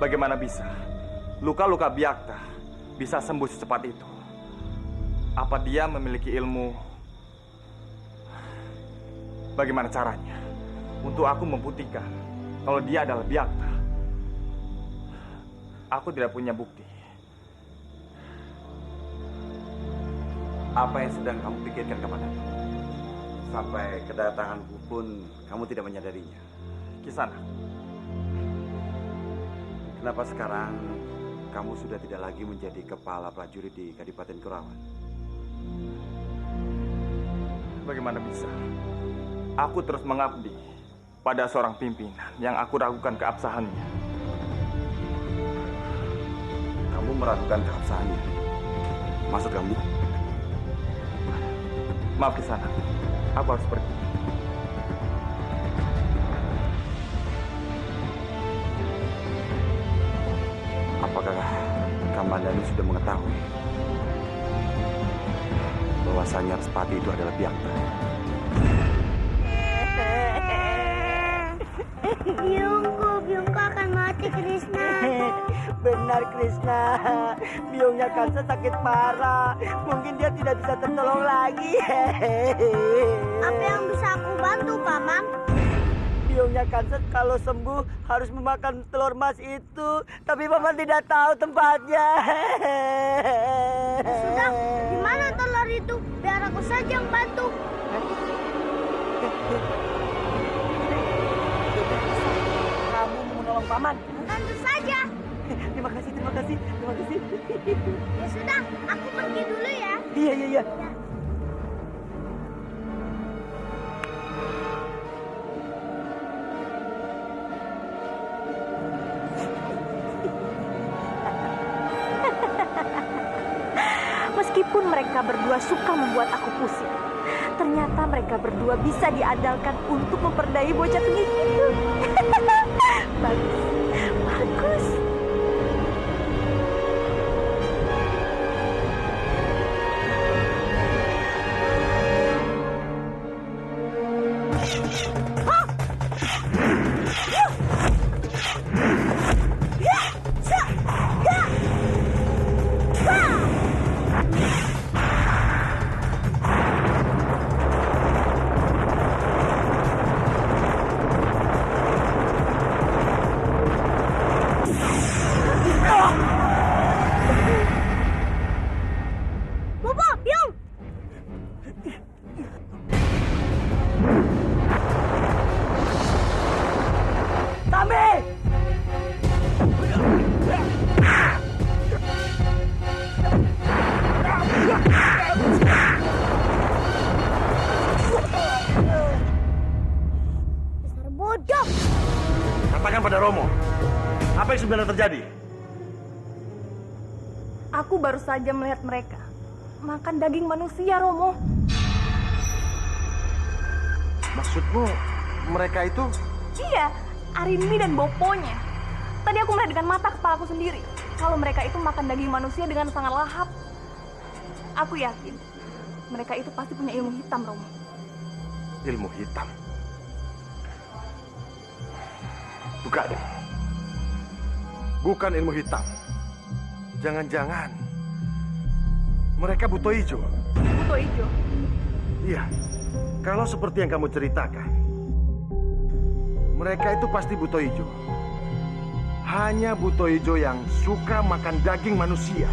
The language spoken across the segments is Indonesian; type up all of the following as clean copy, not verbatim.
Bagaimana bisa luka-luka Byakta bisa sembuh secepat itu? Apa dia memiliki ilmu? Bagaimana caranya untuk aku membuktikan kalau dia adalah Byakta? Aku tidak punya bukti. Apa yang sedang kamu pikirkan kepadaku? Sampai kedatanganku pun kamu tidak menyadarinya. Kisana, kenapa sekarang kamu sudah tidak lagi menjadi kepala prajurit di Kadipaten Kurawan? bagaimana bisa aku terus mengabdi pada seorang pimpinan yang aku ragukan keabsahannya? Kamu meragukan keabsahannya? Maksud kamu? Maaf Kisana, aku harus pergi. Apakah Kamandanu sudah mengetahui bahwasanya Respati itu adalah Byakta? Biungku akan mati, Krishna. Benar, Krishna. Biungnya Kansa sakit parah. Mungkin dia tidak bisa tertolong lagi. Apa yang bisa aku bantu, Paman? Biungnya Kansa kalau sembuh harus memakan telur emas itu. Tapi Paman tidak tahu tempatnya. Sudah, di mana telur itu? Biar aku saja yang bantu. Kamu mau menolong Paman? Tentu saja. Terima kasih. Ya sudah, aku pergi dulu ya. Iya. Meskipun mereka berdua suka membuat aku pusing, ternyata mereka berdua bisa diandalkan untuk memperdaya bocah tengik itu. Bagus. Bobo, Biung. Tambe! Dasar bodoh. Katakan pada Romo, apa yang sebenarnya terjadi? Aku baru saja melihat mereka makan daging manusia, Romo. Maksudmu mereka itu? Iya, Arinmi dan Boponya. Tadi aku melihat dengan mata kepalaku sendiri kalau mereka itu makan daging manusia dengan sangat lahap. Aku yakin mereka itu pasti punya ilmu hitam, Romo. Ilmu hitam? Bukan ilmu hitam. Jangan-jangan mereka buto ijo. Buto ijo? Iya, kalau seperti yang kamu ceritakan, mereka itu pasti buto ijo. Hanya buto ijo yang suka makan daging manusia.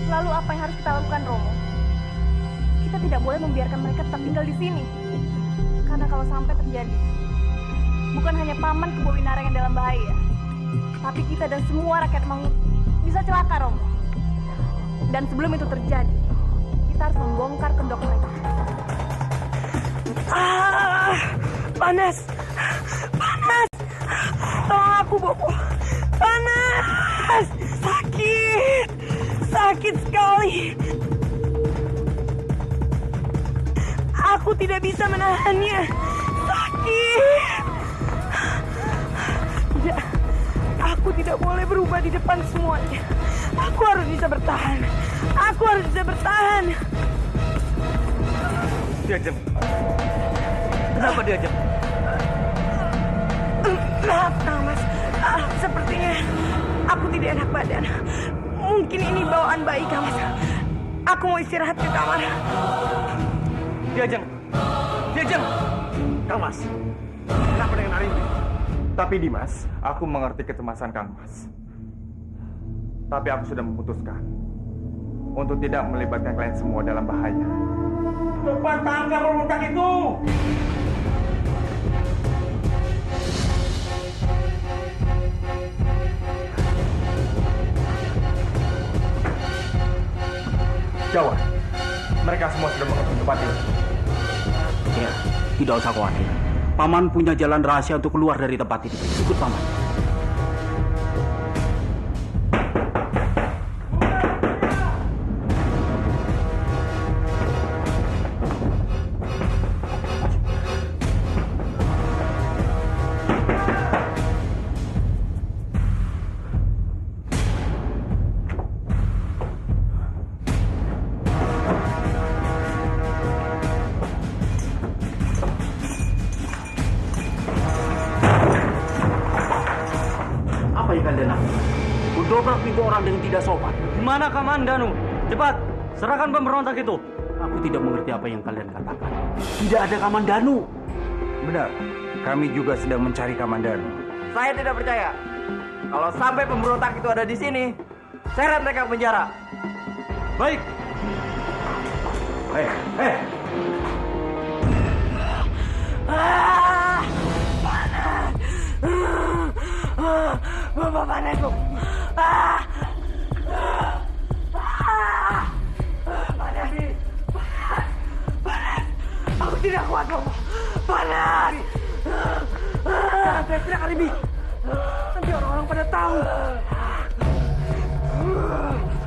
Lalu apa yang harus kita lakukan, Romo? Kita tidak boleh membiarkan mereka tetap tinggal di sini. Karena kalau sampai terjadi, bukan hanya Paman Kebo Winara yang dalam bahaya, tapi kita dan semua rakyat Mangut bisa celaka, Romo. Dan sebelum itu terjadi, kita harus membongkar kedok mereka. Panas! Tolong aku, Bopo! Panas! Sakit sekali! Aku tidak bisa menahannya. Sakit! Tidak, aku tidak boleh berubah di depan semuanya. Aku harus bisa bertahan. Diajem. Kenapa diajem? Maaf, Mas. Sepertinya aku tidak enak badan. Mungkin ini bawaan bayi Kang Mas. Aku mau istirahat ke kamar. Diajeng! Kang Mas, kenapa dengan Arimbi? Tapi Dimas, aku mengerti kecemasan Kang Mas. Tapi aku sudah memutuskan untuk tidak melibatkan kalian semua dalam bahaya. Cepat tangkap pemberontak itu! Jawa, mereka semua sudah mengerti tempat ini. Ya, tidak usah khawatir. Paman punya jalan rahasia untuk keluar dari tempat ini. Ikut Paman. Apa yang kalian lakukan? Mendobrak pintu orang dengan tidak sopan. Di mana Kaman Danu? Cepat, serahkan pemberontak itu. Aku tidak mengerti apa yang kalian katakan. Tidak ada Kamandanu. Benar, kami juga sedang mencari Kamandanu. Saya tidak percaya. Kalau sampai pemberontak itu ada di sini, seret mereka ke penjara. Baik. Bapak panas, Bu. Panas. Aku tidak kuat, Bapak. Panas. Jangan teriak-teriak, Aribi. Nanti orang-orang pada tahu.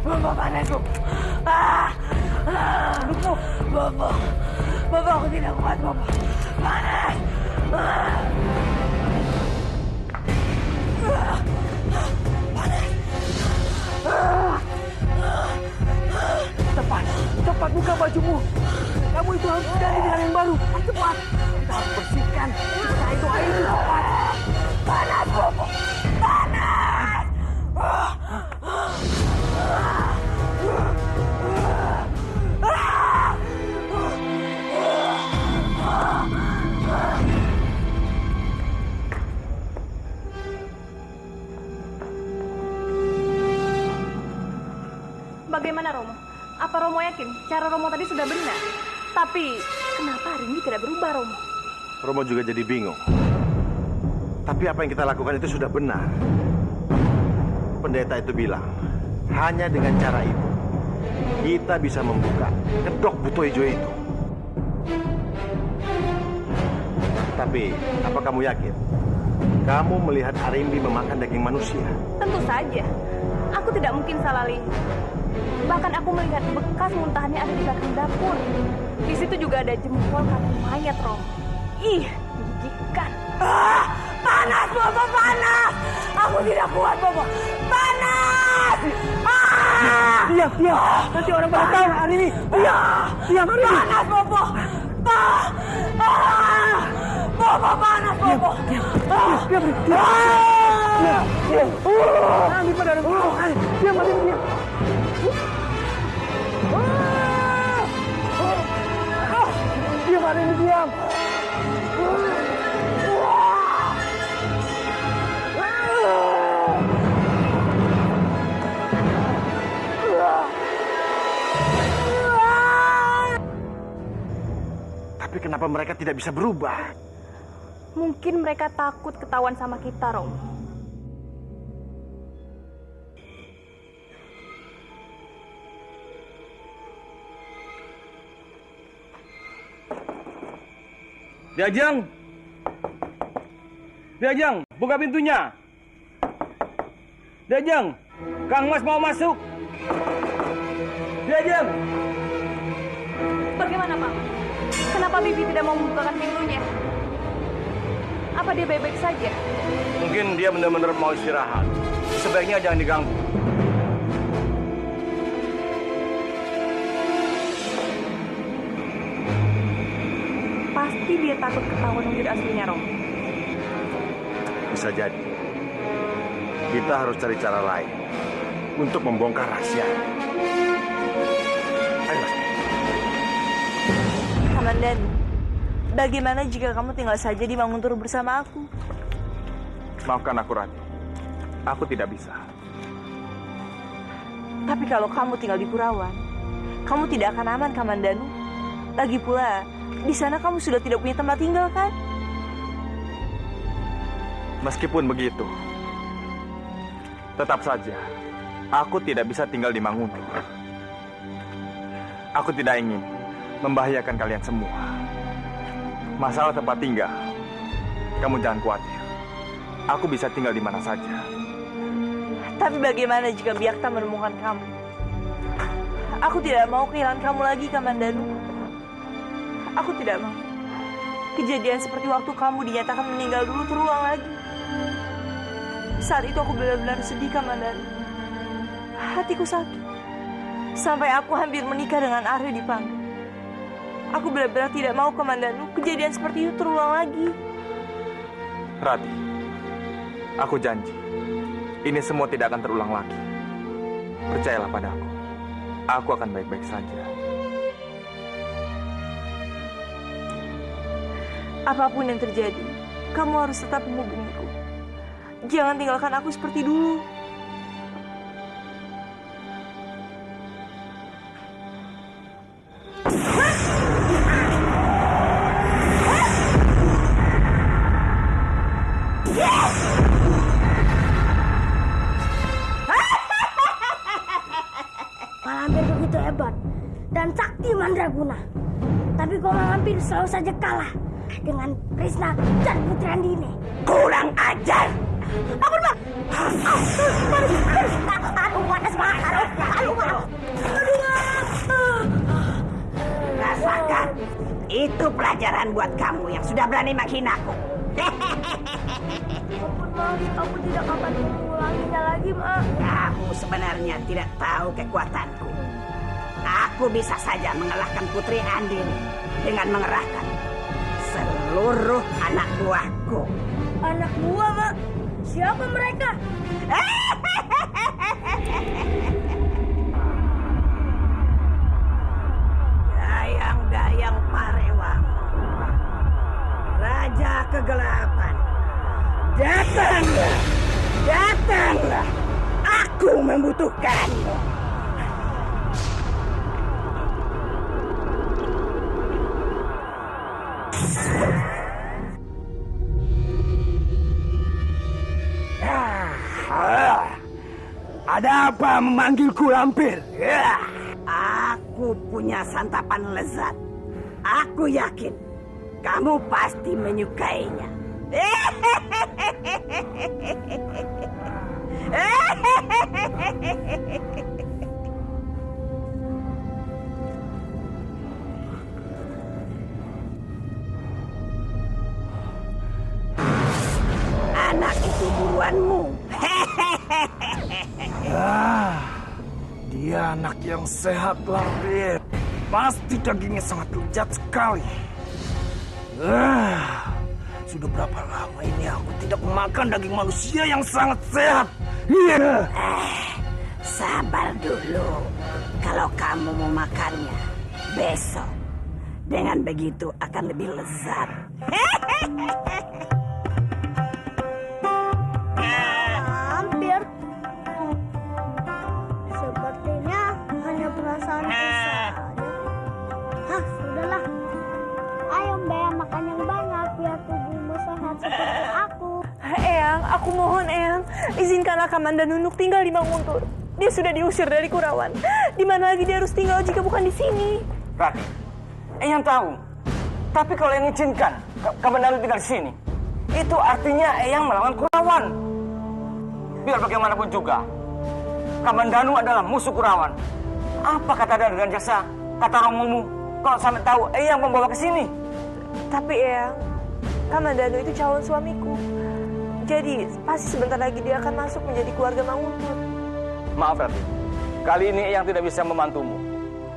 Bapak panas, Bu. Bapak, aku tidak kuat, Bapak. Panas. Cepat buka bajumu. Kamu itu harus ganti dengan yang baru. Cepat. Kita harus bersihkan. Setelah itu air itu cepat. Panas, Bobo. Panas. Bagaimana Romo? Apa Romo yakin cara Romo tadi sudah benar? Tapi kenapa hari ini tidak berubah Romo? Romo juga jadi bingung. Tapi apa yang kita lakukan itu sudah benar. Pendeta itu bilang, hanya dengan cara itu kita bisa membuka kedok buto hijau itu. Tapi, apa kamu yakin? Kamu melihat Arimbi memakan daging manusia? Tentu saja. Aku tidak mungkin salah lihat. Bahkan aku melihat bekas muntahannya ada di belakang dapur. Di situ juga ada jempol kaki mayat, Romo. Ih, menjijikan. Panas, Bobo, panas! Aku tidak kuat, Bobo. Panas! Diam. Nanti orang pada tahu hari ini. Diam. Panas, Bobo! Bobo, panas, Bobo! Diam. Ambil pada orang. Diam. Diam, hari ini diam. Tapi kenapa mereka tidak bisa berubah? Mungkin mereka takut ketahuan sama kita, Romo. Diajeng, buka pintunya. Diajeng, Kang Mas mau masuk. Diajeng. Bagaimana, Pak? Kenapa Bibi tidak mau membukakan pintunya? Apa dia baik-baik saja? Mungkin dia benar-benar mau istirahat. Sebaiknya jangan diganggu. Pasti dia takut ketahuan wujud aslinya, Romo. Bisa jadi. Kita harus cari cara lain untuk membongkar rahasia. Ayo, Lasmi. Kamandanu, bagaimana jika kamu tinggal saja di Manguntur bersama aku? Maafkan aku, Rati. Aku tidak bisa. Tapi kalau kamu tinggal di Kurawan, kamu tidak akan aman, Kamandanu. Lagi pula, di sana kamu sudah tidak punya tempat tinggal, kan? Meskipun begitu, tetap saja, aku tidak bisa tinggal di Manguntur. Aku tidak ingin membahayakan kalian semua. Masalah tempat tinggal, kamu jangan khawatir. Aku bisa tinggal di mana saja. Tapi bagaimana jika Byakta menemukan kamu? Aku tidak mau kehilangan kamu lagi, Kamandanu. Aku tidak mau kejadian seperti waktu kamu dinyatakan meninggal dulu terulang lagi. Saat itu aku benar-benar sedih, Kamandanu. Hatiku sakit. Sampai aku hampir menikah dengan Arya di panggung. Aku benar-benar tidak mau, Kamandanu, kejadian seperti itu terulang lagi. Rati, aku janji, ini semua tidak akan terulang lagi. Percayalah padaku, aku akan baik-baik saja. Apapun yang terjadi, kamu harus tetap menghubungiku. Jangan tinggalkan aku seperti dulu. Malampir begitu hebat dan sakti mandraguna. Tapi kau Malampir selalu saja kalah dengan Krishna dan Putri Andini. Kurang ajar. Ampun, Bang. Aduh, panas banget. Aduh, Bang. Rasakan. Itu pelajaran buat kamu yang sudah berani menghinaku. Ampun, Mas. Aku tidak akan mengulanginya lagi, Mas. Kamu sebenarnya tidak tahu kekuatanku. Aku bisa saja mengalahkan Putri Andini dengan mengerahkan seluruh anak buahku. Anak buah, Mak. Siapa mereka? Dayang-dayang Parewang, Raja Kegelapan, datanglah, datanglah. Aku membutuhkanmu. Ada apa memanggilku Lampir? Aku punya santapan lezat. Aku yakin kamu pasti menyukainya. Anak itu buruanmu. Dia anak yang sehat, Lampir. Pasti dagingnya sangat lezat sekali. Sudah berapa lama ini aku tidak makan daging manusia yang sangat sehat. Sabar dulu. Kalau kamu mau makannya besok, dengan begitu akan lebih lezat. Hampir. Sepertinya hanya perasaan saja. Hah, sudahlah. Ayo Mbak makan yang banyak biar tubuhmu sehat seperti aku. Eyang, aku mohon Eyang, izinkanlah Kamandanu Nunuk tinggal di Manguntur. Dia sudah diusir dari Kurawan. Di mana lagi dia harus tinggal jika bukan di sini? Rati, Eyang tahu. Tapi kalau yang izinkan Kamandanu tinggal di sini, itu artinya Eyang melawan Kurawan. Biar bagaimanapun juga, Kamandanu adalah musuh Kurawan. Apa kata dia dengan jasa kata Romomu kalau sampai tahu Eyang membawa ke sini? Tapi Eyang, Kamandanu itu calon suamiku. Jadi pasti sebentar lagi dia akan masuk menjadi keluarga Manguntur. Maaf Rati, kali ini Eyang tidak bisa membantumu.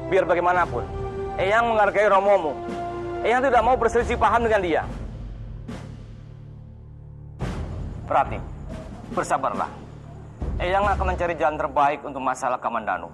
Biar bagaimanapun, Eyang menghargai Romomu. Eyang tidak mau berselisih paham dengan dia. Rati, bersabarlah. Eyang akan mencari jalan terbaik untuk masalah Kamandanu.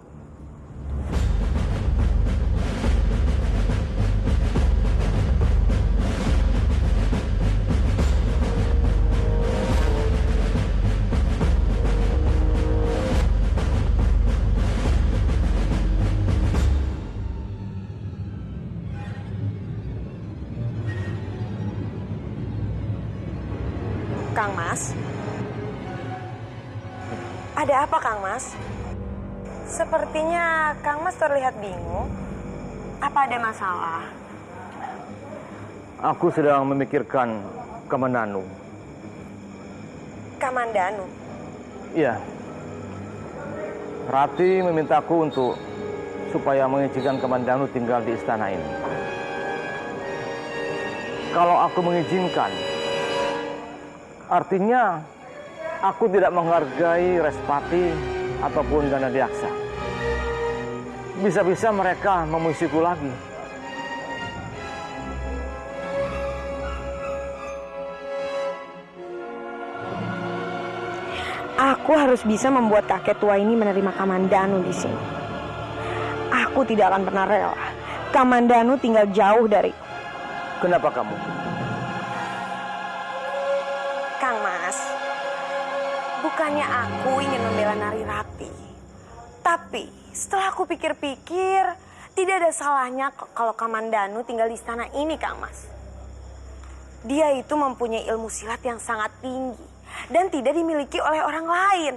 Kang Mas? Ada apa, Kang Mas? Sepertinya Kang Mas terlihat bingung. Apa ada masalah? Aku sedang memikirkan Kamandanu. Kamandanu? Iya. Rati memintaku supaya mengizinkan Kamandanu tinggal di istana ini. Kalau aku mengizinkan, artinya aku tidak menghargai Respati ataupun Ganadiaksa. Bisa-bisa mereka memuisiku lagi. Aku harus bisa membuat kakek tua ini menerima Kamandanu di sini. Aku tidak akan pernah rela Kamandanu tinggal jauh dari. Kenapa kamu? Kang Mas, bukannya aku ingin membela Nari Rati. Tapi setelah aku pikir-pikir, tidak ada salahnya kalau Kamandanu tinggal di istana ini, Kang Mas. Dia itu mempunyai ilmu silat yang sangat tinggi dan tidak dimiliki oleh orang lain.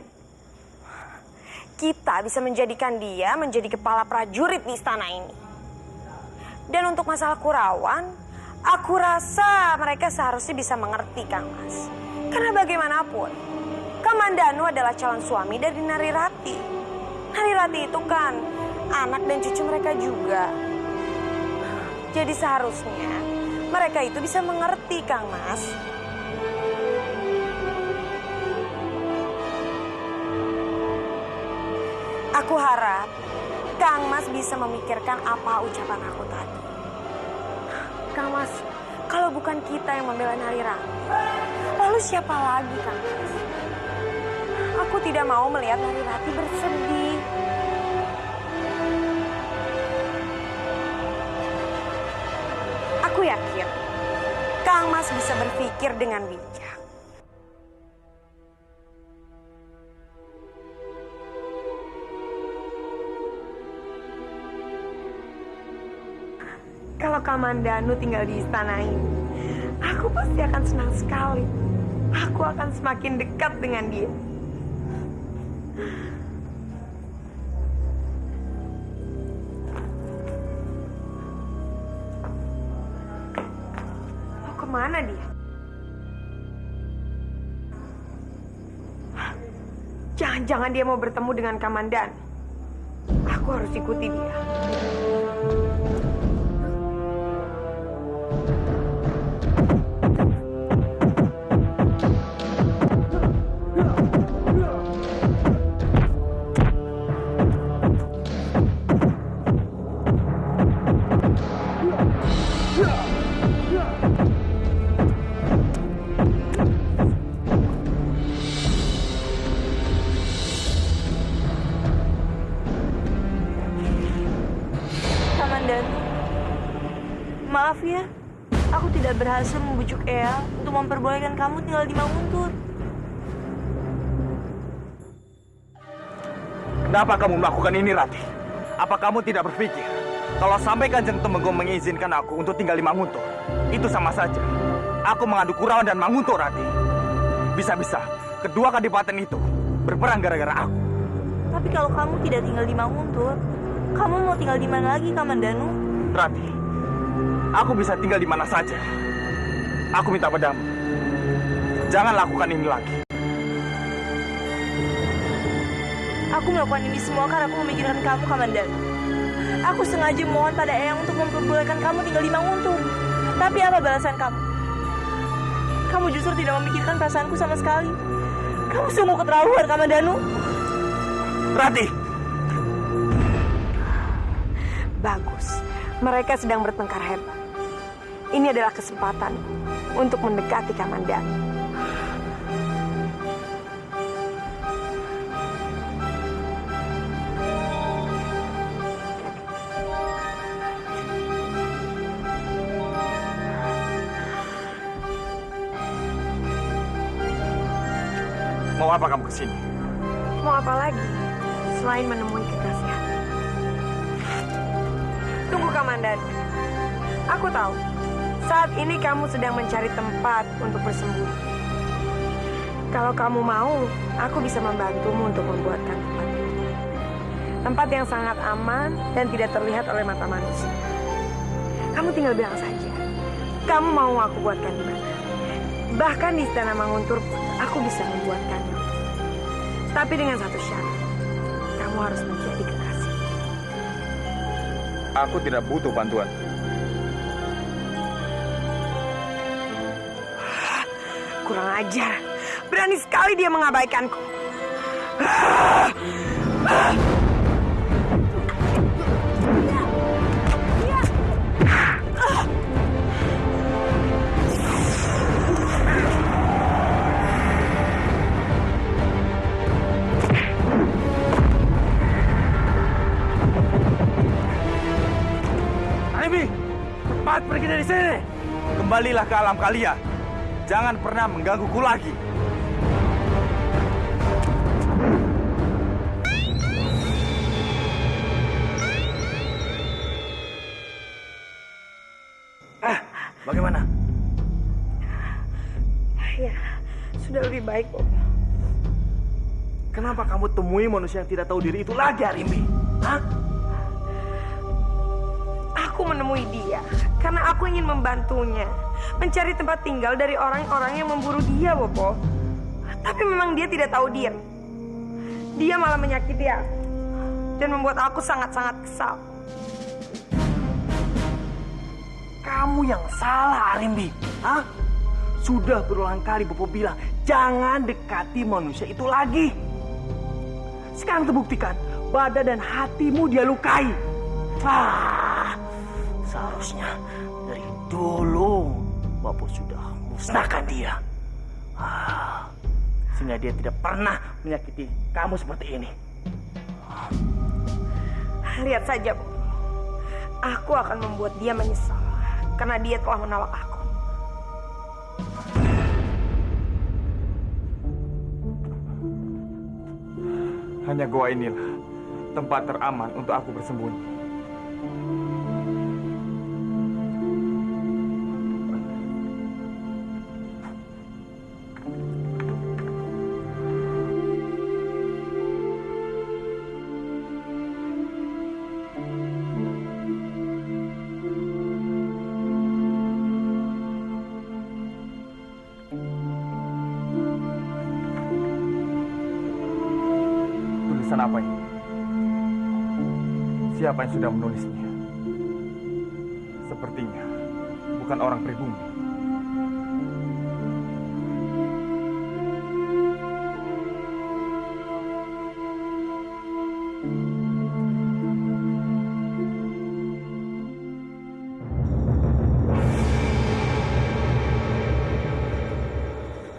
Kita bisa menjadikan dia menjadi kepala prajurit di istana ini. Dan untuk masalah Kurawan, aku rasa mereka seharusnya bisa mengerti, Kang Mas. Karena bagaimanapun, Kamandanu adalah calon suami dari Nari Rati. Nari Rati itu kan anak dan cucu mereka juga. Jadi seharusnya mereka itu bisa mengerti, Kang Mas. Aku harap Kang Mas bisa memikirkan apa ucapan aku tadi. Kang Mas, kalau bukan kita yang membela Nari Rati, lalu siapa lagi, Kang Mas? Aku tidak mau melihat Nari Rati bersedih. Aku yakin Kang Mas bisa berpikir dengan bijak. Kalau Kamandanu tinggal di istana ini, aku pasti akan senang sekali. Aku akan semakin dekat dengan dia. Mau kemana dia? Jangan-jangan dia mau bertemu dengan Kamandanu. Aku harus ikuti dia. Maaf ya, aku tidak berhasil membujuk Eyang untuk memperbolehkan kamu tinggal di Manguntur. Kenapa kamu melakukan ini, Rati? Apa kamu tidak berpikir kalau sampai Kanjeng Tumenggung mengizinkan aku untuk tinggal di Manguntur, itu sama saja aku mengadu Kurawan dan Manguntur, Rati. Bisa-bisa kedua kadipaten itu berperang gara-gara aku. Tapi kalau kamu tidak tinggal di Manguntur, kamu mau tinggal di mana lagi, Kamandanu? Rati, aku bisa tinggal di mana saja. Aku minta padamu, jangan lakukan ini lagi. Aku melakukan ini semua karena aku memikirkan kamu, Kamandanu. Aku sengaja mohon pada Eyang untuk memperbolehkan kamu tinggal di Manguntur. Tapi apa balasan kamu? Kamu justru tidak memikirkan perasaanku sama sekali. Kamu sungguh keterlaluan, Kamandanu. Rati! Bagus. Mereka sedang bertengkar hebat. Ini adalah kesempatanku untuk mendekati Kamandanu. Mau apa kamu kesini? Mau apa lagi selain menemui kekasih? Tunggu, Kamandanu. Aku tahu saat ini kamu sedang mencari tempat untuk bersembunyi. Kalau kamu mau, aku bisa membantumu untuk membuatkan tempat itu. Tempat yang sangat aman dan tidak terlihat oleh mata manusia. Kamu tinggal bilang saja, kamu mau aku buatkan di mana. Bahkan di Istana Manguntur aku bisa membuatkannya. Tapi dengan satu syarat, kamu harus menjadi kekasih. Aku tidak butuh bantuan. Kurang ajar. Berani sekali dia mengabaikanku. Arimbi, cepat pergi dari sini. Kembalilah ke alam kalian. Jangan pernah menggangguku lagi. Bagaimana? Ya, sudah lebih baik, Bob. Kenapa kamu temui manusia yang tidak tahu diri itu lagi, Arimbi? Hah? Aku menemui dia karena aku ingin membantunya mencari tempat tinggal dari orang-orang yang memburu dia, Bobo. Tapi memang dia tidak tahu diri. Dia malah menyakiti aku dan membuat aku sangat-sangat kesal. Kamu yang salah, Arimbi. Hah? Sudah berulang kali Bobo bilang, jangan dekati manusia itu lagi. Sekarang terbuktikan, badan dan hatimu dia lukai. Seharusnya dari dulu Bobo sudah musnahkan dia. Sehingga dia tidak pernah menyakiti kamu seperti ini. Lihat saja, Bobo. Aku akan membuat dia menyesal karena dia telah menolak aku. Hanya goa inilah tempat teraman untuk aku bersembunyi. Tulisan apa ini? Siapa yang sudah menulisnya? Sepertinya bukan orang pribumi.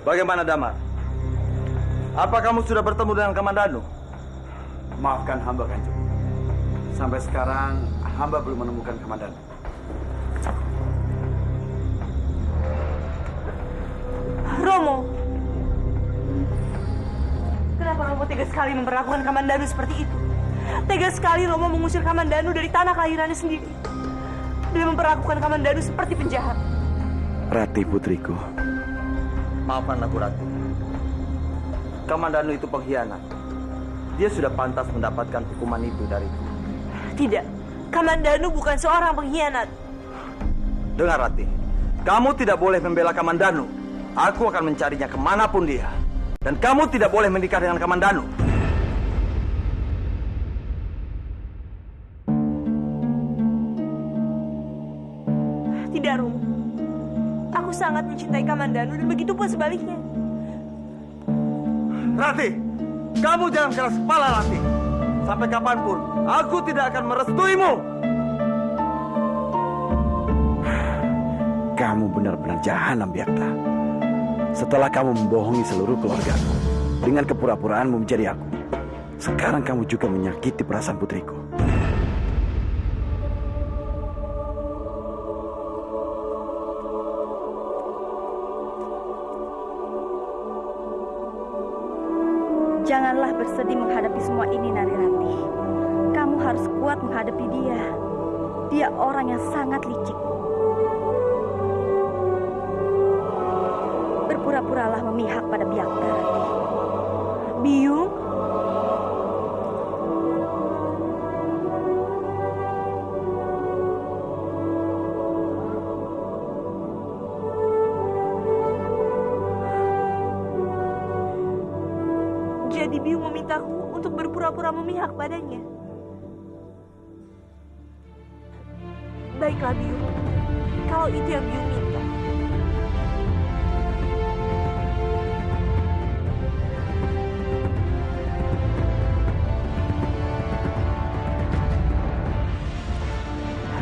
Bagaimana Damar? Apa kamu sudah bertemu dengan Kamandanu? Maafkan hamba, Kanjeng. Sampai sekarang hamba belum menemukan Kamandanu. Romo, kenapa Romo tega sekali memperlakukan Kamandanu seperti itu? Tega sekali Romo mengusir Kamandanu dari tanah kelahirannya sendiri dan memperlakukan Kamandanu seperti penjahat. Rati putriku. Maafkan aku, Rati. Kamandanu itu pengkhianat. Dia sudah pantas mendapatkan hukuman itu dariku. Tidak, Kamandanu bukan seorang pengkhianat. Dengar, Rati. Kamu tidak boleh membela Kamandanu. Aku akan mencarinya kemanapun dia. Dan kamu tidak boleh menikah dengan Kamandanu. Tidak, Romo. Aku sangat mencintai Kamandanu dan begitu pun sebaliknya. Rati, kamu jangan keras kepala, Rati. Sampai kapanpun, aku tidak akan merestuimu. Kamu benar-benar jahanam, Biakta. Setelah kamu membohongi seluruh keluargaku dengan kepura-puraanmu menjadi aku, sekarang kamu juga menyakiti perasaan putriku. Janganlah bersedih menghadapi semua ini, Narirati. Kamu harus kuat menghadapi dia. Dia orang yang sangat licik. Berpura-puralah memihak pada Byakta, Rati. Biyung, jadi Biyung memintaku untuk berpura-pura memihak padanya. Baiklah, Biyung. Kalau itu yang Biyung minta.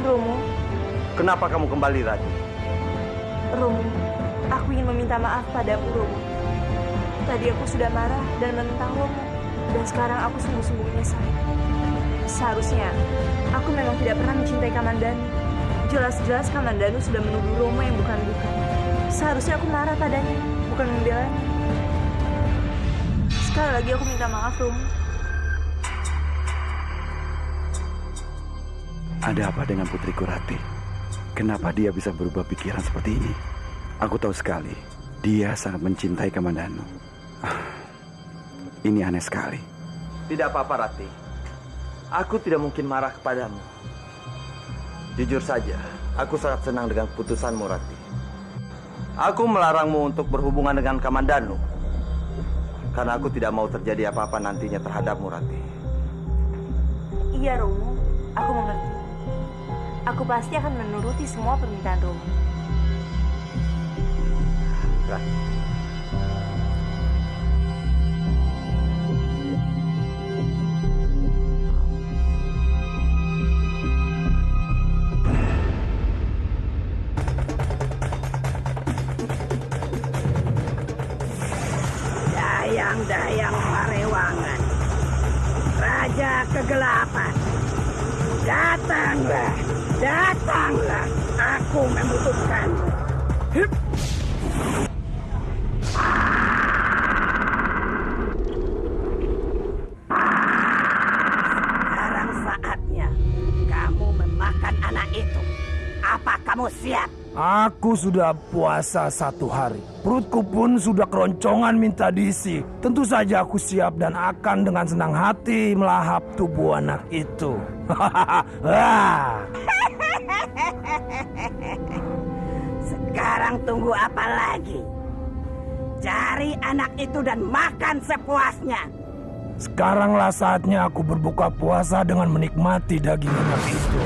Romo. Kenapa kamu kembali, Rati? Romo, aku ingin meminta maaf padamu, Romo. Tadi aku sudah marah dan menentang Romo. Dan sekarang aku sungguh-sungguh menyesal. Seharusnya, aku memang tidak pernah mencintai Kamandanu. Jelas-jelas Kamandanu sudah menuduh Romo yang bukan-bukan. Seharusnya aku marah padanya, bukan membelanya. Sekali lagi aku minta maaf, Romo. Ada apa dengan putriku Rati? Kenapa dia bisa berubah pikiran seperti ini? Aku tahu sekali, dia sangat mencintai Kamandanu. Ini aneh sekali. Tidak apa-apa, Rati. Aku tidak mungkin marah kepadamu. Jujur saja, aku sangat senang dengan keputusanmu, Rati. Aku melarangmu untuk berhubungan dengan Kamandanu. Karena aku tidak mau terjadi apa-apa nantinya terhadapmu, Rati. Iya, Romo. Aku mengerti. Aku pasti akan menuruti semua permintaan Romo. Rati. Dayang-dayang Parewangan, Raja Kegelapan, datanglah, datanglah, aku membutuhkanmu. Sekarang saatnya kamu memakan anak itu. Apa kamu siap? Aku sudah puasa 1 hari. Perutku pun sudah keroncongan minta diisi. Tentu saja aku siap dan akan dengan senang hati melahap tubuh anak itu. Sekarang tunggu apa lagi? Cari anak itu dan makan sepuasnya. Sekaranglah saatnya aku berbuka puasa dengan menikmati daging anak itu.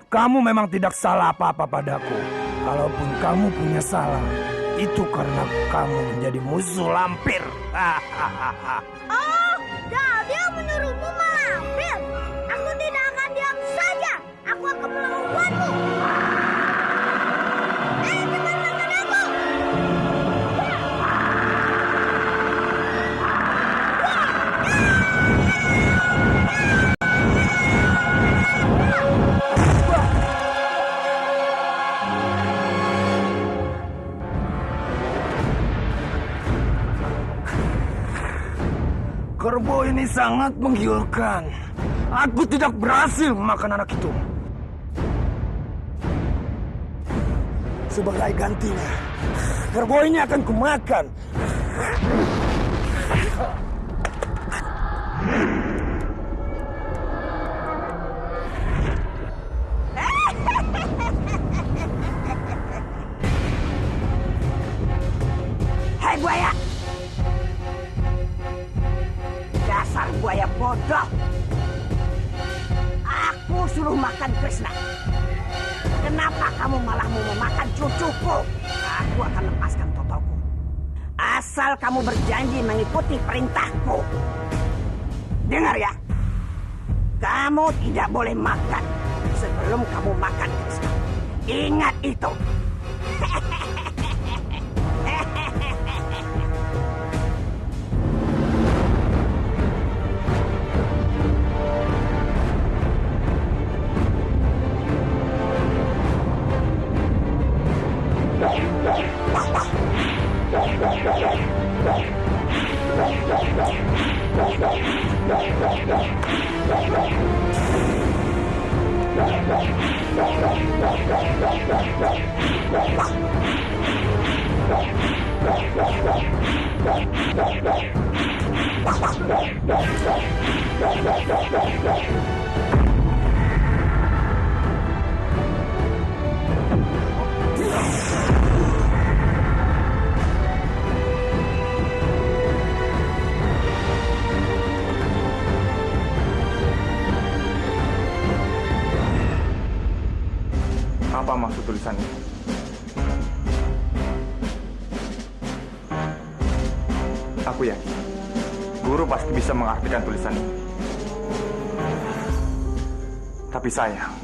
Kamu memang tidak salah apa-apa padaku. Kalaupun kamu punya salah, itu karena kamu menjadi musuh lampir. Oh, jadi menyuruhmu malampir. Aku tidak akan diam saja. Aku akan melawanmu. Teman-teman aku. Kerbau ini sangat menggiurkan. Aku tidak berhasil memakan anak itu. Sebagai gantinya, kerbau ini akan kumakan. Hei buaya! Dasar buaya bodoh! suruh makan Krishna? Kenapa kamu malah mau memakan cucuku? Aku akan lepaskan Totoku. Asal kamu berjanji mengikuti perintahku. Dengar ya. Kamu tidak boleh makan sebelum kamu makan Krishna. Ingat itu. Apa maksud tulisan ini? Aku yakin guru pasti bisa mengartikan tulisan ini. Tapi sayang,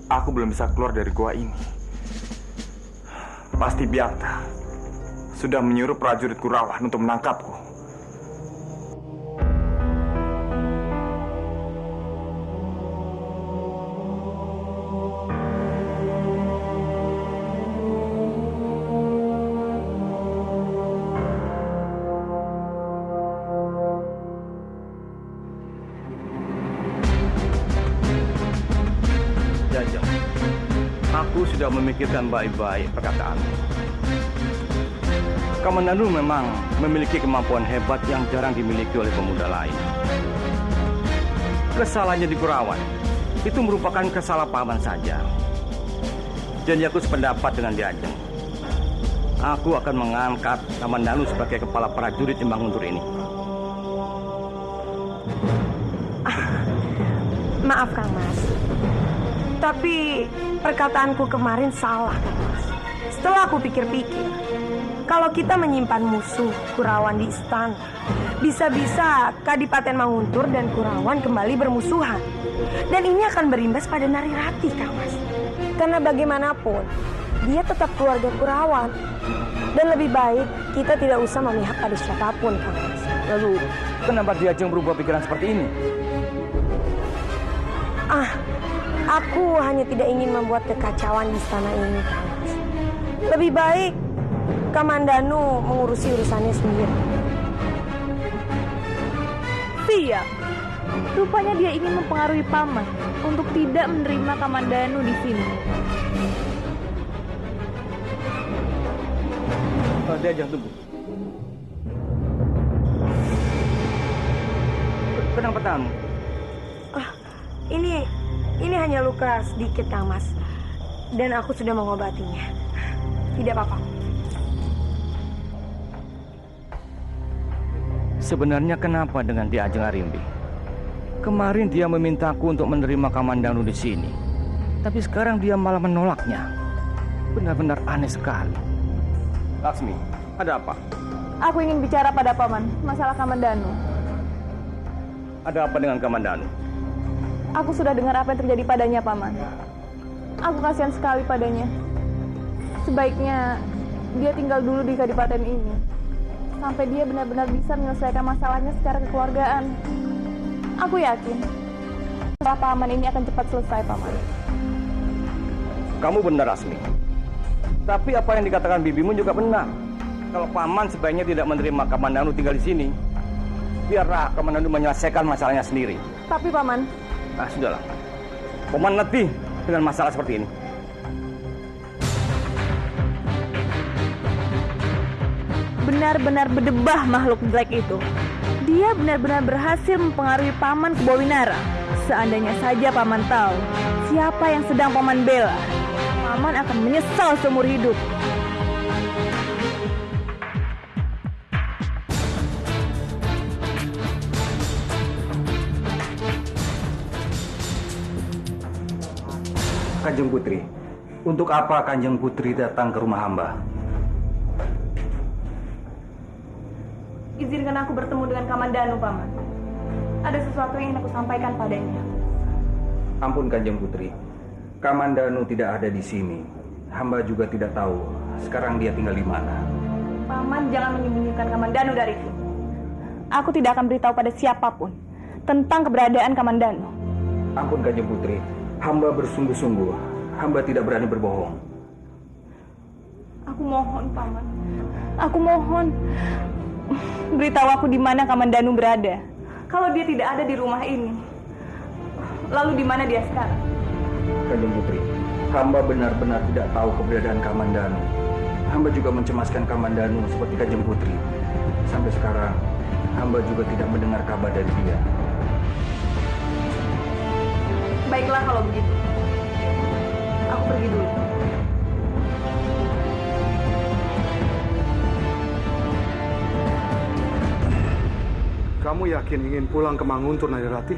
aku belum bisa keluar dari gua ini. Pasti Byakta sudah menyuruh prajurit Kurawan untuk menangkapku. Jajah, aku sudah memikirkan baik-baik perkataanmu. Kamandanu memang memiliki kemampuan hebat yang jarang dimiliki oleh pemuda lain. Kesalahannya di Kurawan itu merupakan kesalahpahaman saja. Jadi aku sependapat dengan Diajeng. Aku akan mengangkat Kamandanu sebagai kepala prajurit Timbang Guntur ini. Maaf Kang Mas, tapi perkataanku kemarin salah Kang Mas. Setelah aku pikir-pikir, kalau kita menyimpan musuh Kurawan di istana, bisa-bisa Kadipaten Manguntur dan Kurawan kembali bermusuhan. Dan ini akan berimbas pada Narirati Kang Mas. Karena bagaimanapun, dia tetap keluarga Kurawan. Dan lebih baik kita tidak usah memihak pada siapapun Kang Mas. Lalu, kenapa Diajeng berubah pikiran seperti ini? Aku hanya tidak ingin membuat kekacauan di istana ini, Kang Mas. Lebih baik Kamandanu mengurusi urusannya sendiri. Siap. Rupanya dia ingin mempengaruhi Paman untuk tidak menerima Kamandanu di sini. Diajeng, tunggu. Kenapa tamu? Ini hanya luka sedikit, Kang Mas. Dan aku sudah mengobatinya. Tidak apa-apa. Sebenarnya kenapa dengan Diajeng Arimbi? Kemarin dia memintaku untuk menerima Kamandanu di sini. Tapi sekarang dia malah menolaknya. Benar-benar aneh sekali. Laksmi, ada apa? Aku ingin bicara pada Paman masalah Kamandanu. Ada apa dengan Kamandanu? Aku sudah dengar apa yang terjadi padanya, Paman. Aku kasihan sekali padanya. Sebaiknya dia tinggal dulu di kadipaten ini. Sampai dia benar-benar bisa menyelesaikan masalahnya secara kekeluargaan. Aku yakin masalah Paman ini akan cepat selesai, Paman. Kamu benar, Asmi. Tapi apa yang dikatakan bibimu juga benar. Kalau Paman sebaiknya tidak menerima Kamandanu tinggal di sini. Biarlah Kamandanu menyelesaikan masalahnya sendiri. Tapi, Paman, Sudahlah. Paman letih dengan masalah seperti ini. benar-benar berdebah makhluk jelek itu. Dia benar-benar berhasil mempengaruhi Paman Kebawinara. Seandainya saja Paman tahu siapa yang sedang Paman bela, Paman akan menyesal seumur hidup. Kanjeng Putri, untuk apa Kanjeng Putri datang ke rumah hamba? Izinkan aku bertemu dengan Kamandanu, Paman. Ada sesuatu yang ingin aku sampaikan padanya. Ampun Kanjeng Putri, Kamandanu tidak ada di sini. Hamba juga tidak tahu sekarang dia tinggal di mana. Paman jangan menyembunyikan Kamandanu dariku. Aku tidak akan beritahu pada siapapun tentang keberadaan Kamandanu. Ampun Kanjeng Putri, hamba bersungguh-sungguh. Hamba tidak berani berbohong. Aku mohon, Paman. Aku mohon. Beritahu aku di mana Kamandanu berada. Kalau dia tidak ada di rumah ini, lalu di mana dia sekarang? Kanjeng Putri, hamba benar-benar tidak tahu keberadaan Kamandanu. Hamba juga mencemaskan Kamandanu seperti Kanjeng Putri. Sampai sekarang, hamba juga tidak mendengar kabar dari dia. Baiklah kalau begitu. Aku pergi dulu. Kamu yakin ingin pulang ke Manguntur, Narirati?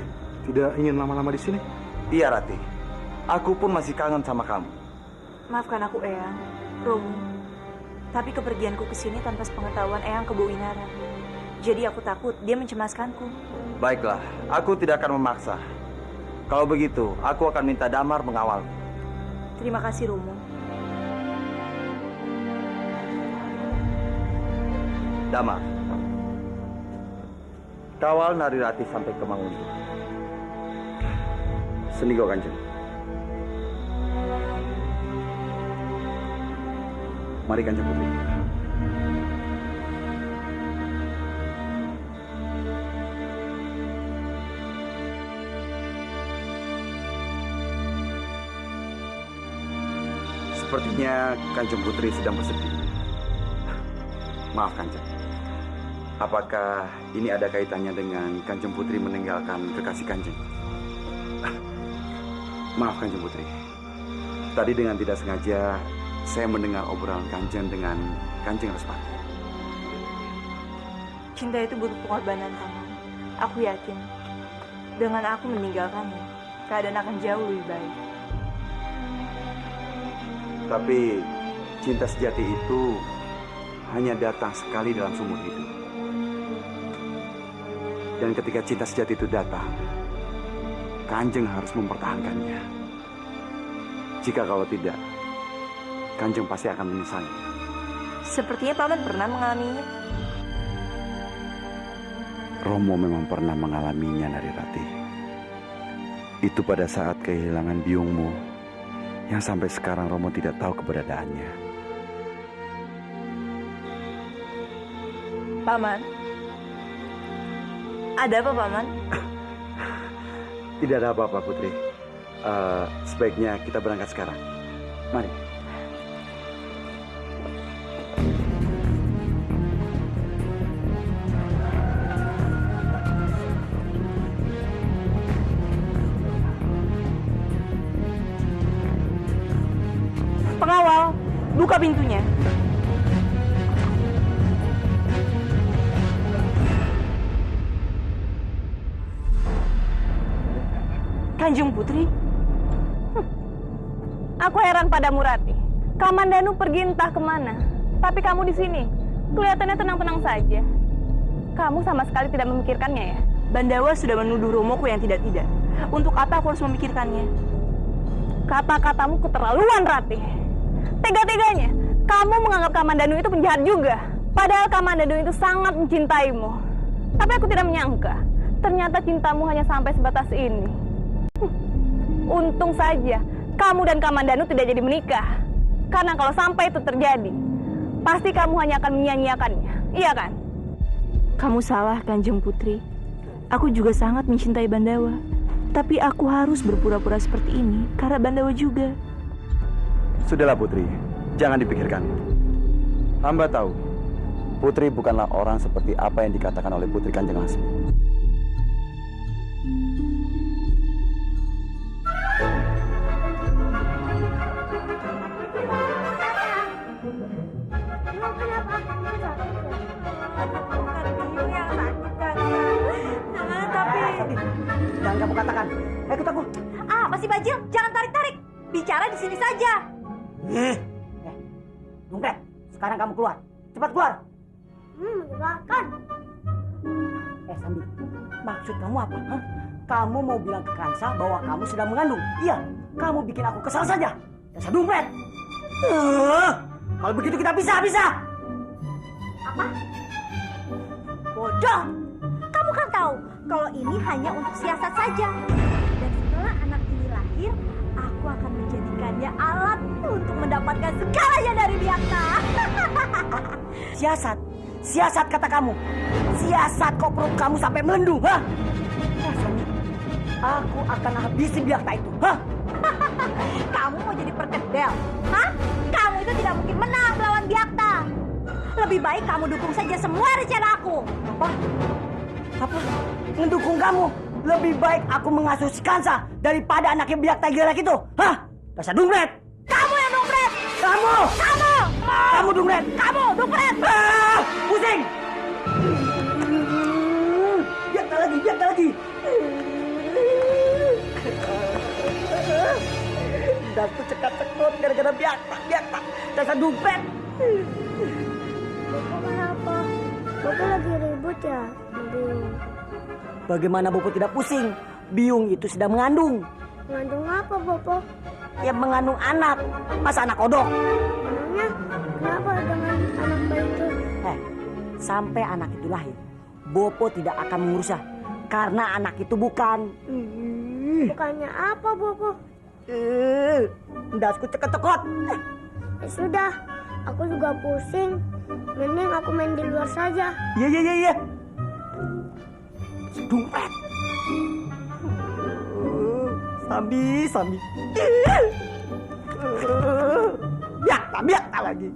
Tidak ingin lama-lama di sini? Iya, Rati. Aku pun masih kangen sama kamu. Maafkan aku, Eyang, Romo. Tapi kepergianku ke sini tanpa sepengetahuan Eyang ke Bowinara. Jadi aku takut dia mencemaskanku. Baiklah, aku tidak akan memaksa. Kalau begitu, aku akan minta Damar mengawalku. Terima kasih, Romo. Damar, kawal Narirati sampai ke Manguntur. Senigo Kanjeng. Mari Kanjeng Putri. Sepertinya Kanjeng Putri sedang bersedih. Maaf Kanjeng. Apakah ini ada kaitannya dengan Kanjeng Putri meninggalkan kekasih Kanjeng? Maaf Kanjeng Putri. Tadi dengan tidak sengaja saya mendengar obrolan Kanjeng dengan Kanjeng Respati. Cinta itu butuh pengorbanan, Paman. Aku yakin dengan aku meninggalkannya, keadaan akan jauh lebih baik. Tapi cinta sejati itu hanya datang sekali dalam seumur hidup. Dan ketika cinta sejati itu datang, Kanjeng harus mempertahankannya. Jika kalau tidak, Kanjeng pasti akan menyesali. Sepertinya Paman pernah mengalaminya. Romo memang pernah mengalaminya, Narirati. Itu pada saat kehilangan biungmu, yang sampai sekarang Romo tidak tahu keberadaannya. Paman, ada apa, Paman? Tidak ada apa-apa, Putri. Sebaiknya kita berangkat sekarang. Mari. Pengawal, buka pintunya. Kanjeng Putri? Aku heran padamu, Rati. Kamandanu pergi entah kemana. Tapi kamu di sini. Kelihatannya tenang-tenang saja. Kamu sama sekali tidak memikirkannya ya? Bandawa sudah menuduh Romoku yang tidak-tidak. Untuk apa aku harus memikirkannya? Kata-katamu keterlaluan, Rati. Tega-teganya, kamu menganggap Kamandanu itu penjahat juga. Padahal Kamandanu itu sangat mencintaimu. Tapi aku tidak menyangka, ternyata cintamu hanya sampai sebatas ini. Untung saja, kamu dan Kamandanu tidak jadi menikah. Karena kalau sampai itu terjadi, pasti kamu hanya akan menyia-nyiakannya. Iya kan? Kamu salah, Kanjeng Putri. Aku juga sangat mencintai Bandawa. Tapi aku harus berpura-pura seperti ini karena Bandawa juga. Sudahlah Putri, jangan dipikirkan. Hamba tahu, Putri bukanlah orang seperti apa yang dikatakan oleh Putri Kanjeng Lasmi. Jangan kamu katakan. Ikut aku. Ah, masih Bajil, jangan tarik-tarik. Bicara di sini saja. Dompet, sekarang kamu keluar. Cepat keluar. Menyebalkan. Sandi, maksud kamu apa? Hah? Kamu mau bilang ke Kansa bahwa kamu sedang mengandung? Iya, kamu bikin aku kesal saja. Dasar dompet. Kalau begitu kita pisah. Apa? Bodoh. Kamu kan tahu kalau ini hanya untuk siasat saja. Dan setelah anak ini lahir, aku akan menjadikannya alat untuk mendapatkan segalanya dari Biakta. Siasat kata kamu. Siasat kok perut kamu sampai melendung, ha? Sandi, aku akan habisi Biakta itu, ha? Kamu mau jadi perkedel? Hah? Kamu itu tidak mungkin menang melawan Biakta. Lebih baik kamu dukung saja semua rencana aku. Apa? Mendukung kamu? Lebih baik aku mengasuh si Kansa daripada anaknya Biakta gila itu, hah? Dasar dompet! Kamu yang dompet! Kamu! Kamu dompet! Kamu dompet! Pusing! Biakta lagi! Daku cekat-cekut gara-gara Biakta. Dasar dompet! Bapak kenapa? Bapak lagi ribut ya? Bagaimana Bopo tidak pusing? Biung itu sedang mengandung. Mengandung apa, Bapak? Ya mengandung anak. Masa anak kodok? Emangnya kenapa dengan anak bayi itu? Sampai anak itu lahir, Bopo tidak akan mengurusnya. Karena anak itu bukan... Bukannya apa, Bapak? Dasku cekot-cekot. Ya sudah, aku juga pusing. Mending aku main di luar saja. Iya. Dompet. Sambi. Biakta lagi.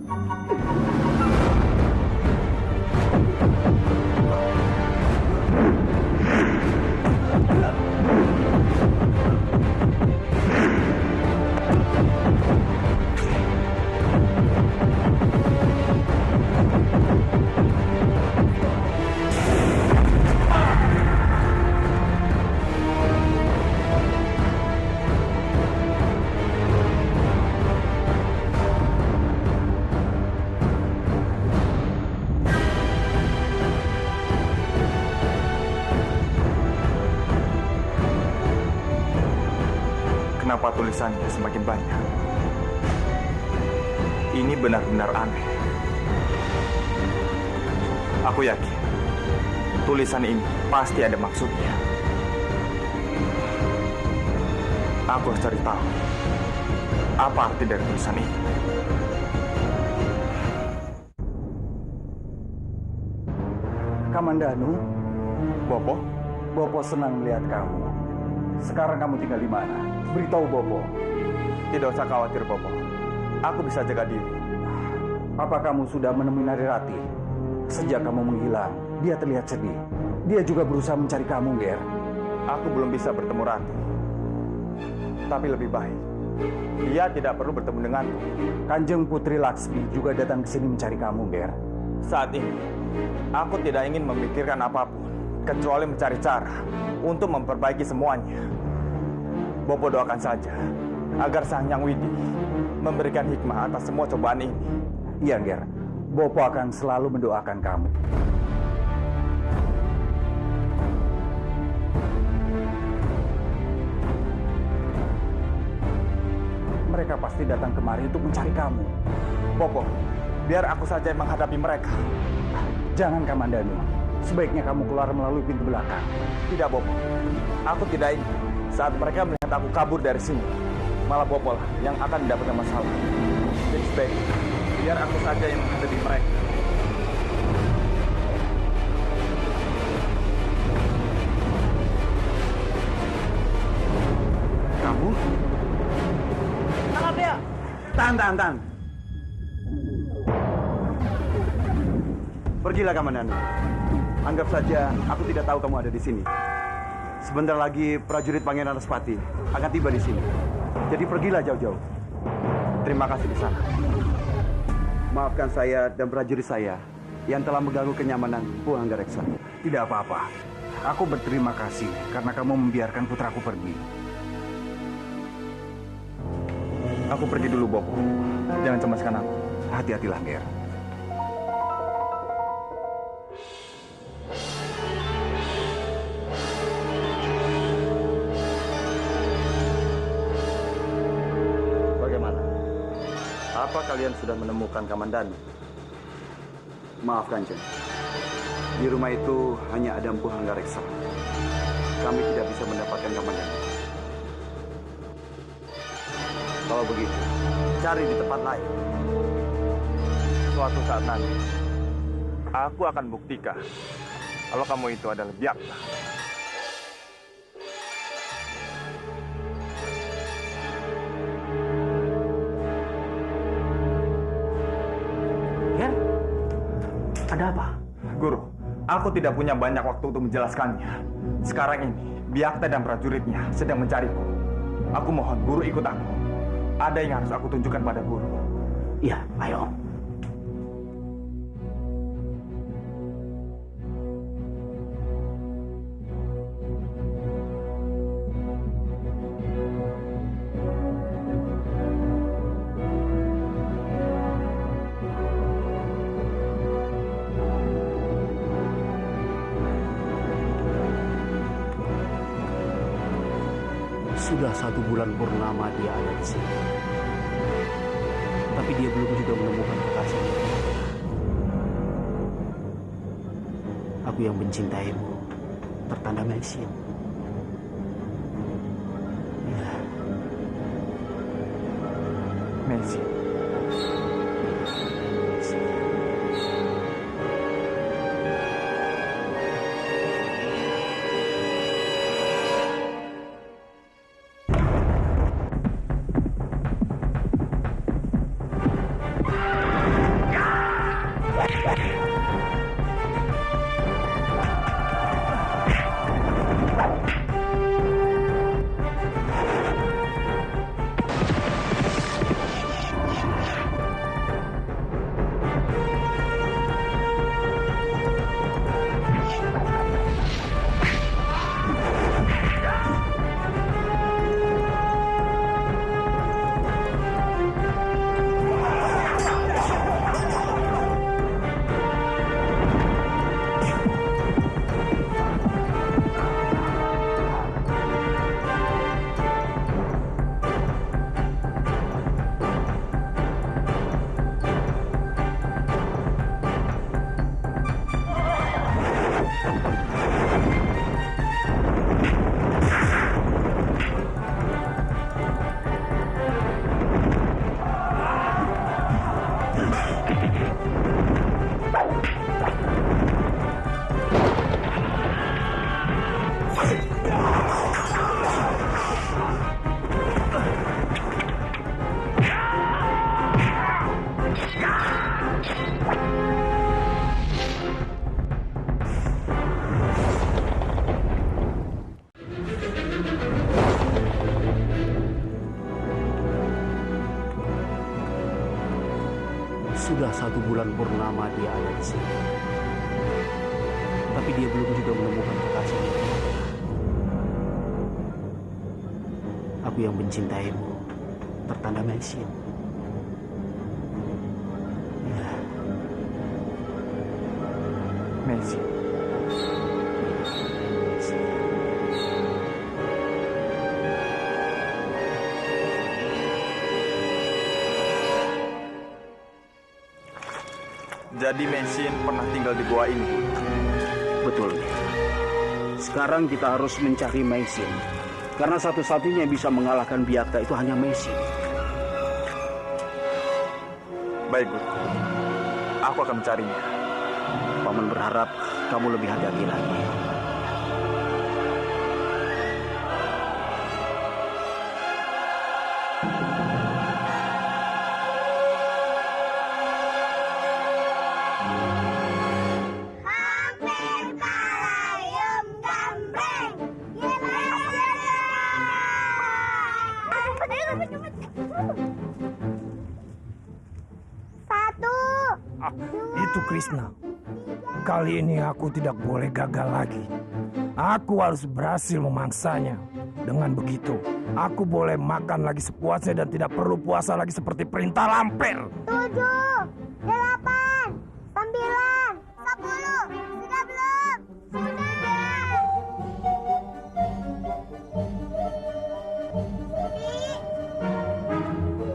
Kenapa tulisannya semakin banyak? Ini benar-benar aneh. Aku yakin tulisan ini pasti ada maksudnya. Aku harus cari tahu apa arti dari tulisan ini. Kamandanu, Bopo, senang melihat kamu. Sekarang kamu tinggal di mana? Beritahu Bopo. tidak usah khawatir, Bopo. Aku bisa jaga diri. Apa kamu sudah menemui Narirati? Sejak kamu menghilang, dia terlihat sedih. Dia juga berusaha mencari kamu, Ger. Aku belum bisa bertemu Rati. Tapi lebih baik, dia tidak perlu bertemu denganku. Kanjeng Putri Laksmi juga datang ke sini mencari kamu, Ger. Saat ini, aku tidak ingin memikirkan apapun, kecuali mencari cara untuk memperbaiki semuanya. Bopo doakan saja, agar Sang Hyang Widi memberikan hikmah atas semua cobaan ini. Iya, Ger. Bopo akan selalu mendoakan kamu. Mereka pasti datang kemari untuk mencari kamu. Bopo, biar aku saja yang menghadapi mereka. Jangan, Kamandanu. Sebaiknya kamu keluar melalui pintu belakang. Tidak, Bopo. Aku tidak ingin saat mereka melihat aku kabur dari sini. Malah Bopo lah yang akan mendapatkan masalah. Jadi sebaiknya biar aku saja yang menghadapi mereka. Kamu? Tangkap dia. Tahan. Pergilah, Kamandanu. Anggap saja aku tidak tahu kamu ada di sini. Sebentar lagi prajurit Pangeran Respati akan tiba di sini. Jadi pergilah jauh-jauh. Terima kasih di sana. Maafkan saya dan prajurit saya yang telah mengganggu kenyamanan Pu Anggareksa. Tidak apa-apa. Aku berterima kasih karena kamu membiarkan putraku pergi. Aku pergi dulu, Bopo. Jangan cemaskan aku. Hati-hatilah, Ger. Bagaimana? Apa kalian sudah menemukan Kamandanu? Maaf, Kanjeng. Di rumah itu hanya ada Empu Hanggareksa. Kami tidak bisa mendapatkan Kamandanu. Kalau begitu, cari di tempat lain. Suatu saat nanti, aku akan buktikan kalau kamu itu adalah Byakta. Ya? Ada apa? Guru, aku tidak punya banyak waktu untuk menjelaskannya. Sekarang ini, Byakta dan prajuritnya sedang mencariku. Aku mohon guru ikut aku. Ada yang harus aku tunjukkan pada guru. Iya, ayo. Sudah 1 bulan purnama dia ada di sini. Tapi dia belum juga menemukan kekasihnya. Aku yang mencintaimu, tertanda Maisin. Ya. Maisin. Sudah 1 bulan purnama dia ada di sini. Tapi dia belum juga menemukan kekasihnya. Aku yang mencintaimu, tertanda Maisin. Ya. Maisin. Jadi Maisin pernah tinggal di gua ini. Betul. Sekarang kita harus mencari Maisin. Karena satu-satunya yang bisa mengalahkan Byakta itu hanya Maisin. Baik, Guru. Aku akan mencarinya. Paman berharap kamu lebih hati-hati lagi. Itu Krishna. Kali ini aku tidak boleh gagal lagi. Aku harus berhasil memangsanya. Dengan begitu, aku boleh makan lagi sepuasnya dan tidak perlu puasa lagi seperti perintah lampir. 7, 8, 9, 10. Sudah belum? Sudah.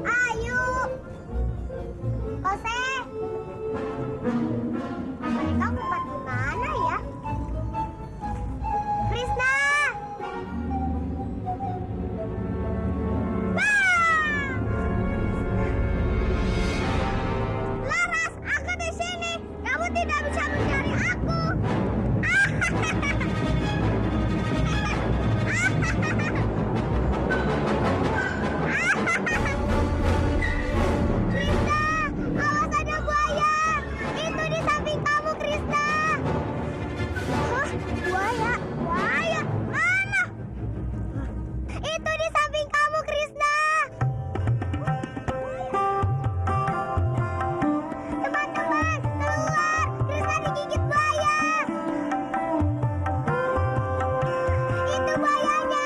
Ayo. Kose. Mereka ngumpet di mana ya? Krishna. Laras, aku di sini. Kamu tidak bisa mencari aku. Krishna, awas ada buaya. Itu di samping kamu, Krishna. Hah? Buaya? Buaya? Mana? Itu di samping kamu, Krishna. Teman-teman, keluar! Krishna digigit buaya! Itu buayanya!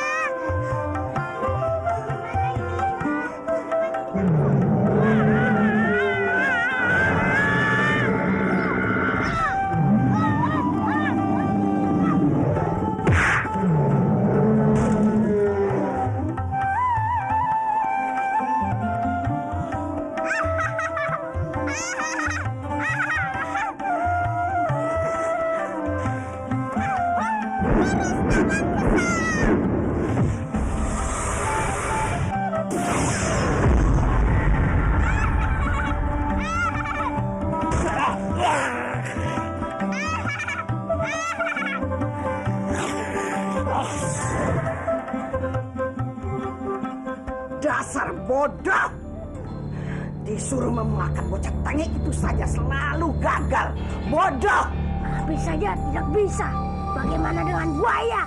Dasar bodoh! Disuruh memakan bocah tengik itu saja selalu gagal. Bodoh! Habis saja tidak bisa. Bagaimana dengan buaya?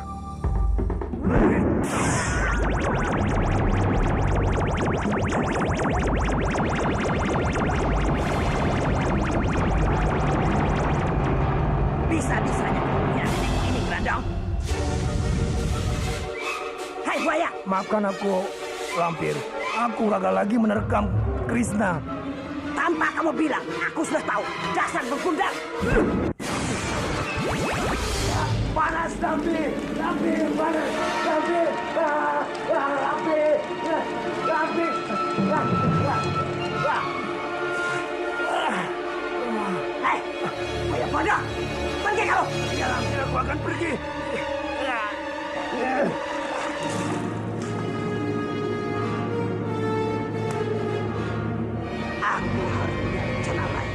Bisa-bisanya punya nenek ini, Grandong. Hai buaya! Maafkan aku, lampir. Aku gagal lagi menerkam Krishna. Tanpa kamu bilang, aku sudah tahu. Dasar bergundal. Panas, lampir! Lampir, panas! Lampir! Lampir! Lampir! Hei, buaya bodoh! Pergi kamu! Ya, lampir, aku akan pergi. Aku harus punya rencana lain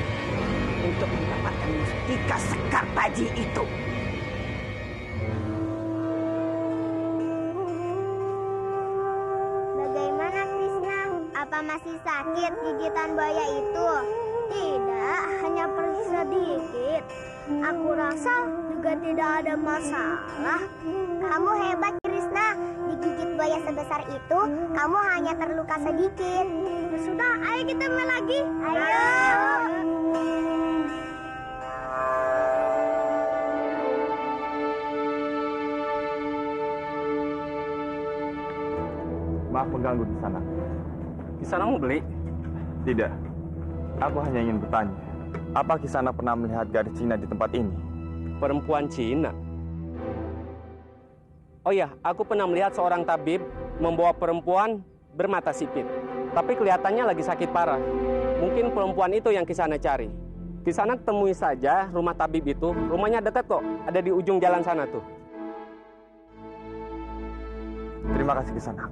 untuk mendapatkan mustika sekar taji itu. Bagaimana Krishna? Apa masih sakit gigitan buaya itu? Tidak, hanya perih sedikit. Aku rasa juga tidak ada masalah. Kamu hebat, Krishna. Digigit buaya sebesar itu, kamu hanya terluka sedikit. Sudah, ayo kita main lagi. Ayo. Maaf mengganggu di sana. Kisana mau beli? Tidak. Aku hanya ingin bertanya, apa Kisana pernah melihat gadis Cina di tempat ini? Perempuan Cina? Oh ya, aku pernah melihat seorang tabib membawa perempuan bermata sipit. Tapi kelihatannya lagi sakit parah. Mungkin perempuan itu yang Kisana cari. Kisana temui saja rumah tabib itu. Rumahnya dekat kok, ada di ujung jalan sana tuh. Terima kasih Kisana.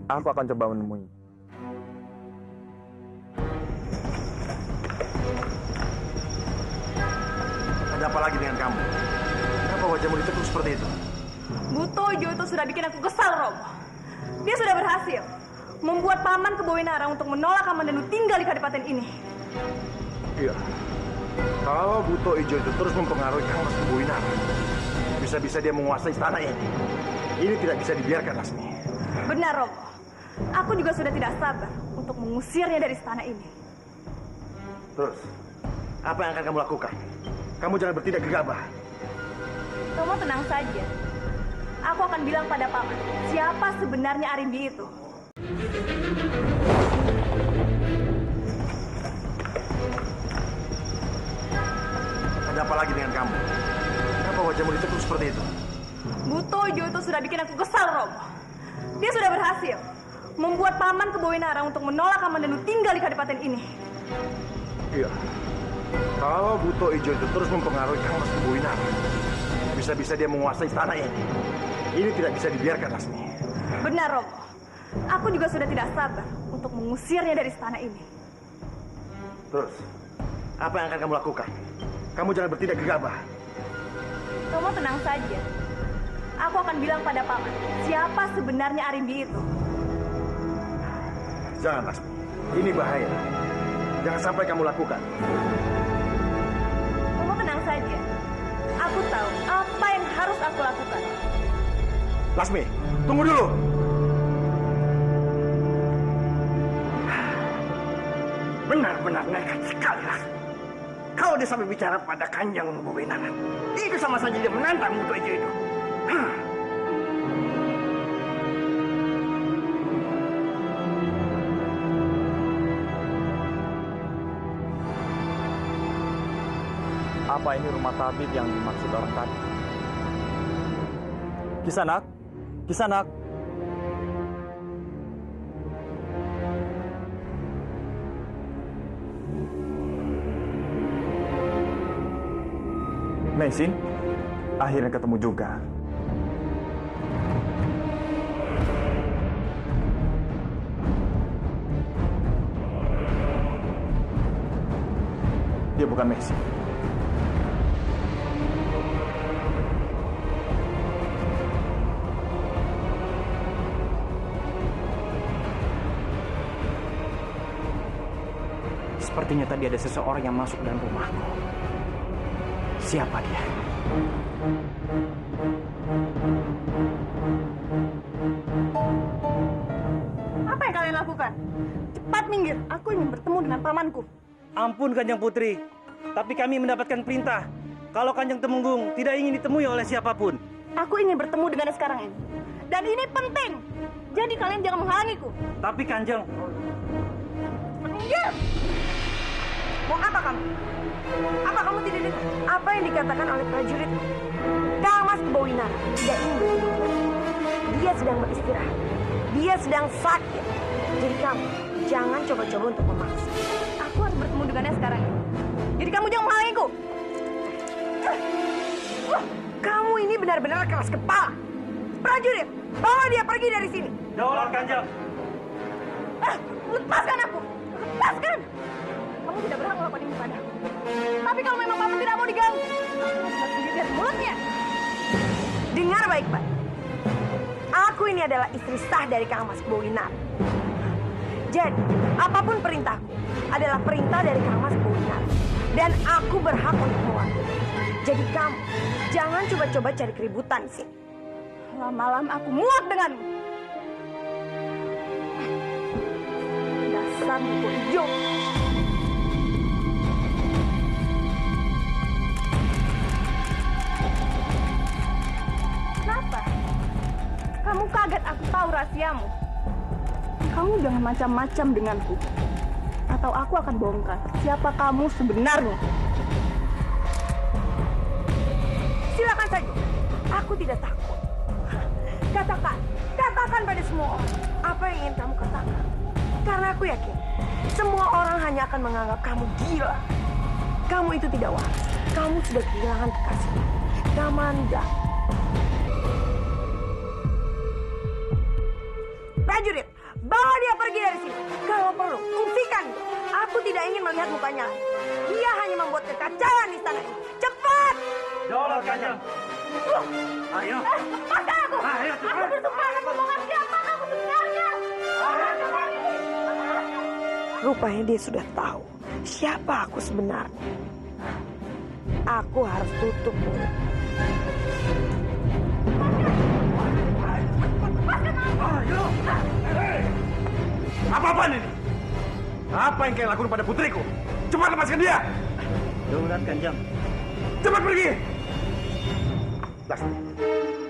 Aku akan coba menemui. Ada apa lagi dengan kamu? Kenapa wajahmu ditekuk seperti itu? Butojo itu sudah bikin aku kesal, Romo. Dia sudah berhasil membuat paman Kebowinarang untuk menolak Kamandanu tinggal di kadipaten ini. Iya. Kalau Buto Ijo itu terus mempengaruhi Kang Mas Kebowinarang, bisa-bisa dia menguasai istana ini. Ini tidak bisa dibiarkan, Lasmi. Benar, Romo. Aku juga sudah tidak sabar untuk mengusirnya dari istana ini. Terus, apa yang akan kamu lakukan? Kamu jangan bertindak gegabah. Romo tenang saja. aku akan bilang pada Paman siapa sebenarnya Arimbi itu. Ada apa lagi dengan kamu? Kenapa wajahmu ditekuk seperti itu? Butojo itu sudah bikin aku kesal, Romo. Dia sudah berhasil membuat Paman Kebowinarang untuk menolak Kamandanu tinggal di kadipaten ini. Iya. Kalau Buto Ijo itu terus mempengaruhi Kang Mas Kebowinarang, bisa-bisa dia menguasai istana ini. Ini tidak bisa dibiarkan, Lasmi. Benar, Romo. Aku juga sudah tidak sabar untuk mengusirnya dari istana ini. Terus, apa yang akan kamu lakukan? Kamu jangan bertindak gegabah. Romo tenang saja. Aku akan bilang pada Paman siapa sebenarnya Arimbi itu. Jangan, Lasmi. Ini bahaya. Jangan sampai kamu lakukan. Romo tenang saja. Aku tahu apa yang harus aku lakukan. Lasmi, tunggu dulu. Benar-benar nekat sekali, Lasmi. Kalau dia sampai bicara pada Kanjeng Kebowinarang, itu sama saja dia menantang Buto Ijo itu. Apa ini rumah tabib yang dimaksud orang tadi? Kisanak? Kisanak? Meisin, akhirnya ketemu juga. Dia bukan Meisin. Sepertinya tadi ada seseorang yang masuk dalam rumahku. Siapa dia? Apa yang kalian lakukan? Cepat minggir, aku ingin bertemu dengan pamanku. Ampun Kanjeng Putri, tapi kami mendapatkan perintah kalau Kanjeng Temenggung tidak ingin ditemui oleh siapapun. Aku ingin bertemu dengannya sekarang ini. Dan ini penting. Jadi kalian jangan menghalangiku. Tapi Kanjeng... Minggir! Mau apa kamu? Apa kamu tidak dengar? Apa yang dikatakan oleh prajurit? Kang Mas Kebowinarang tidak ingin bertemu. Dia sedang beristirahat. Dia sedang sakit. Jadi kamu jangan coba-coba untuk memaksa. Aku harus bertemu dengannya sekarang ini. Jadi kamu jangan menghalangiku. Kamu ini benar-benar keras kepala. Prajurit, bawa dia pergi dari sini. Daulat Kanjeng. Lepaskan aku. Lepaskan. Kamu tidak berhak melakukan ini padaku. Tapi kalau memang Paman tidak mau diganggu, kamu harus sendiri dari mulutnya. Dengar baik-baik. Aku ini adalah istri sah dari Kang Mas Kebowinarang. Jadi, apapun perintahku adalah perintah dari Kang Mas Kebowinarang. Dan aku berhak untuk mewakili. Jadi kamu, jangan coba-coba cari keributan di sini. Lama-lama aku muak denganmu. Dasar buku hijau. Kenapa? Kamu kaget aku tahu rahasiamu. Kamu jangan macam-macam denganku. Atau aku akan bongkar siapa kamu sebenarnya. Silakan saja. Aku tidak takut. Katakan pada semua orang apa yang ingin kamu katakan. Karena aku yakin semua orang hanya akan menganggap kamu gila. Kamu itu tidak waras. Kamu sudah kehilangan kekasih. Kamanda. Prajurit, bawa dia pergi dari sini. Kalau perlu, ungsikan. Aku tidak ingin melihat mukanya. Dia hanya membuat kekacauan di istana ini. Cepat! Daulat Kanjeng. Ayo. Lepaskan aku! Ayo, cepat. Aku bersumpah akan membongkar siapa kamu sebenarnya. Rupanya dia sudah tahu siapa aku sebenarnya. Aku harus tutup mulut. Apa-apaan ini? Apa yang kalian lakukan pada putriku? Cepat lepaskan dia! Daulat Kanjeng. Cepat pergi! Lasmi,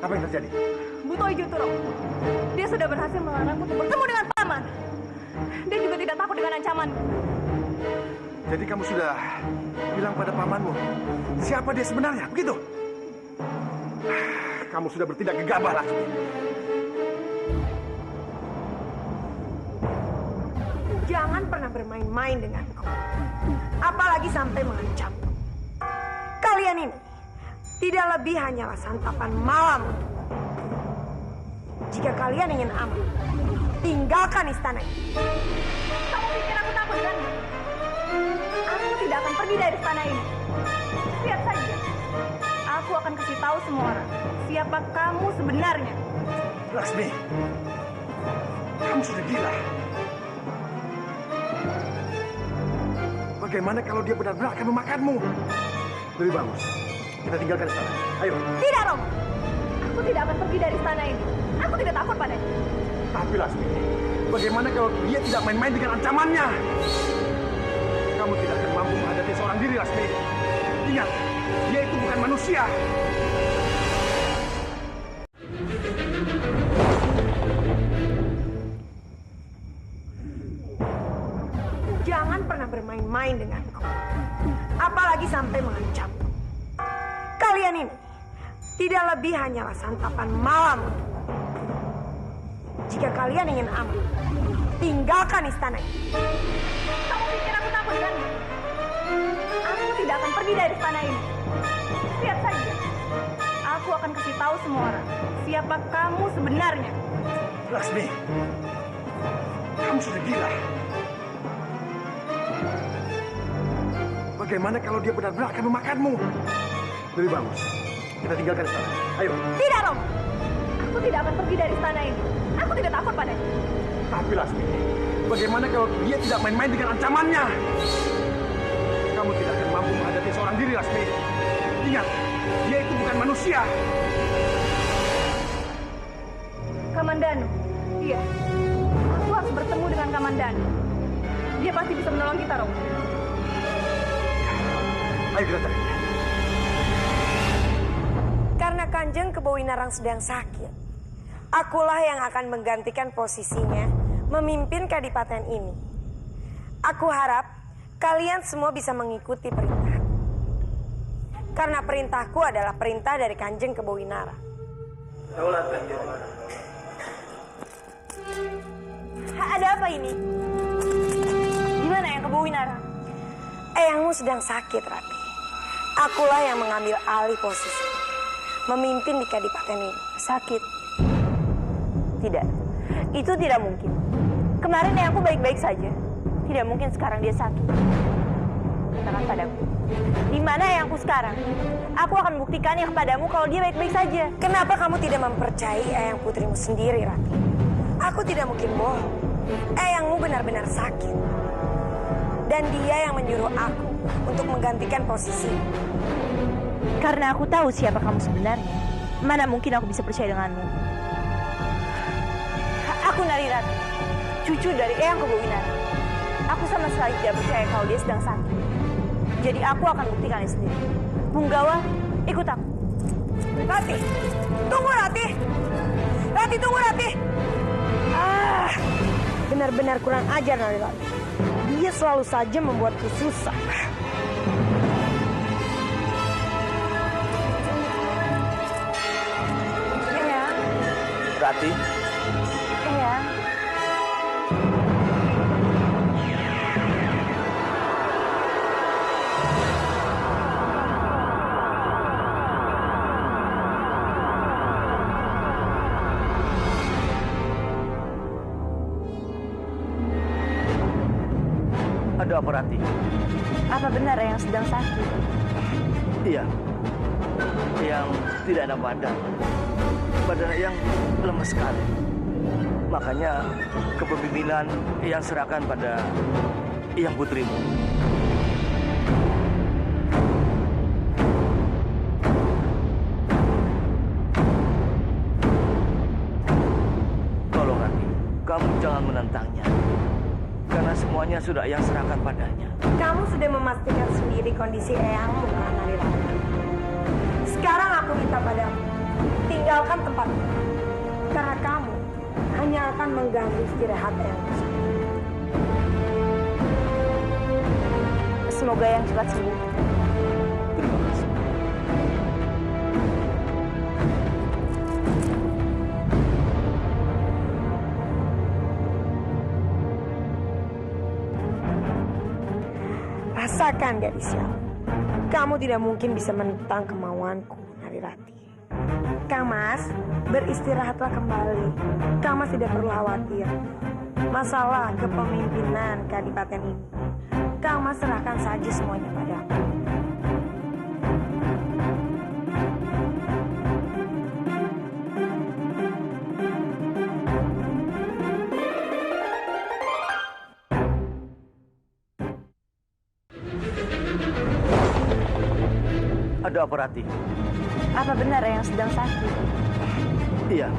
Apa yang terjadi? Buto Ijuturo. Dia sudah berhasil melarangku untuk bertemu dengan paman. Dia juga tidak takut dengan ancaman. Jadi kamu sudah bilang pada pamanmu siapa dia sebenarnya, begitu? Kamu sudah bertindak gegabah, Lasmi. Jangan pernah bermain-main denganku. Apalagi sampai mengancam. Kalian ini tidak lebih hanyalah santapan malam untukku. Jika kalian ingin aman, tinggalkan istana ini. Kamu pikir aku takut kan? Aku tidak akan pergi dari istana ini. Lihat saja. Aku akan kasih tahu semua orang siapa kamu sebenarnya. Lasmi, kamu sudah gila. Bagaimana kalau dia benar-benar akan memakanmu? Lebih bagus, kita tinggalkan istana. Ayo. Tidak, Romo. Aku tidak akan pergi dari istana ini. Aku tidak takut padanya. Tapi Lasmi, bagaimana kalau dia tidak main-main dengan ancamannya? Kamu tidak akan mampu menghadapi seorang diri, Lasmi. Ingat, dia itu bukan manusia. Jangan pernah bermain-main denganku. Apalagi sampai mengancam. Kalian ini tidak lebih hanyalah santapan malam untukku. Jika kalian ingin aman, tinggalkan istana ini. Kamu pikir aku takut kan? Aku tidak akan pergi dari istana ini. Lihat saja. Aku akan kasih tahu semua orang siapa kamu sebenarnya. Lasmi, kamu sudah gila. Bagaimana kalau dia benar-benar akan memakanmu? Lebih bagus, kita tinggalkan istana. Ayo. Tidak, Romo. Aku tidak akan pergi dari istana ini. Aku tidak takut padanya. Tapi Lasmi, bagaimana kalau dia tidak main-main dengan ancamannya? Kamu tidak akan mampu menghadapi seorang diri, Lasmi. Ingat, dia itu bukan manusia. Kamandanu. Iya. Aku harus bertemu dengan Kamandanu. Dia pasti bisa menolong kita, Romo. Ayo kita cari. Karena Kanjeng Kebawinarang sedang sakit, akulah yang akan menggantikan posisinya memimpin kadipaten ini. Aku harap kalian semua bisa mengikuti perintah. Karena perintahku adalah perintah dari Kanjeng Kebawinarang. Daulat Kanjeng. Ada apa ini? Gimana yang Kebawinarang? Eyangmu sedang sakit, Rati. Akulah yang mengambil alih posisi, memimpin di kadipaten ini. Sakit? Tidak. Itu tidak mungkin. Kemarin aku baik-baik saja. Tidak mungkin sekarang dia sakit. Katakan padaku. Di mana Eyangku sekarang? Aku akan buktikannya kepadamu kalau dia baik-baik saja. Kenapa kamu tidak mempercayai Eyang putrimu sendiri, Rati? Aku tidak mungkin bohong. Eyangmu benar-benar sakit. Dan dia yang menyuruh aku untuk menggantikan posisi. Karena aku tahu siapa kamu sebenarnya. Mana mungkin aku bisa percaya denganmu. Aku Narirati, cucu dari Eyang Kebawinarang. Aku sama sekali tidak percaya kalau dia sedang sakit. Jadi aku akan buktikannya sendiri. Punggawa, ikut aku. Rati, tunggu Rati. Rati, tunggu Rati. Benar-benar kurang ajar Narirati. Dia selalu saja membuatku susah. Eyang. Rati. Eyang. Ada apa, Rati? Apa benar Eyang sedang sakit? Iya. Yang tidak ada badan. Badan yang lemas sekali. Makanya kepemimpinan yang serahkan pada yang putrimu. Tolong Rati, kamu jangan menentangnya. Karena semuanya sudah yang serahkan padanya. Kamu sudah memastikan sendiri kondisi Eyangmu, Narirati. Sekarang aku minta padamu, tinggalkan tempat ini. Karena kamu hanya akan mengganggu istirahat Eyang. Semoga yang cepat sembuh. Terima kasih. Rasakan gadisnya, kamu tidak mungkin bisa menentang kemauanku, Narirati. Kang Mas, beristirahatlah kembali. Kang Mas tidak perlu khawatir. Masalah kepemimpinan Kadipaten ini, Kang Mas serahkan saja semuanya padaku. Ada apa, Rati? Apa benar yang sedang sakit? Iya.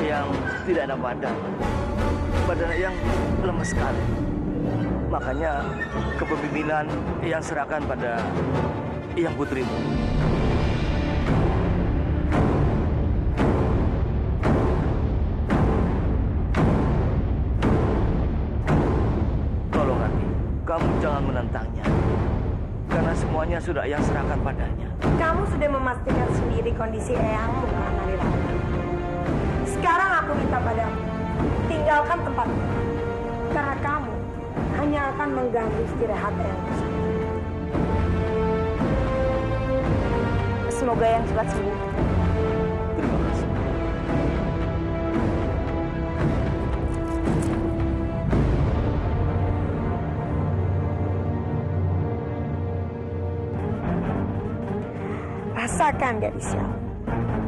Yang tidak ada badan. Badan yang lemas sekali. Makanya kepemimpinan yang serahkan pada yang putrimu. Tolong, Rati, kamu jangan menentangnya. Karena semuanya sudah yang serahkan padanya. Kamu sudah memastikan sendiri kondisi Eyangmu, Narirati. Sekarang aku minta padamu, tinggalkan tempat ini. Karena kamu hanya akan mengganggu istirahat Eyangmu. Semoga yang cepat sembuh. Terima kasih. Rasakan gadisnya,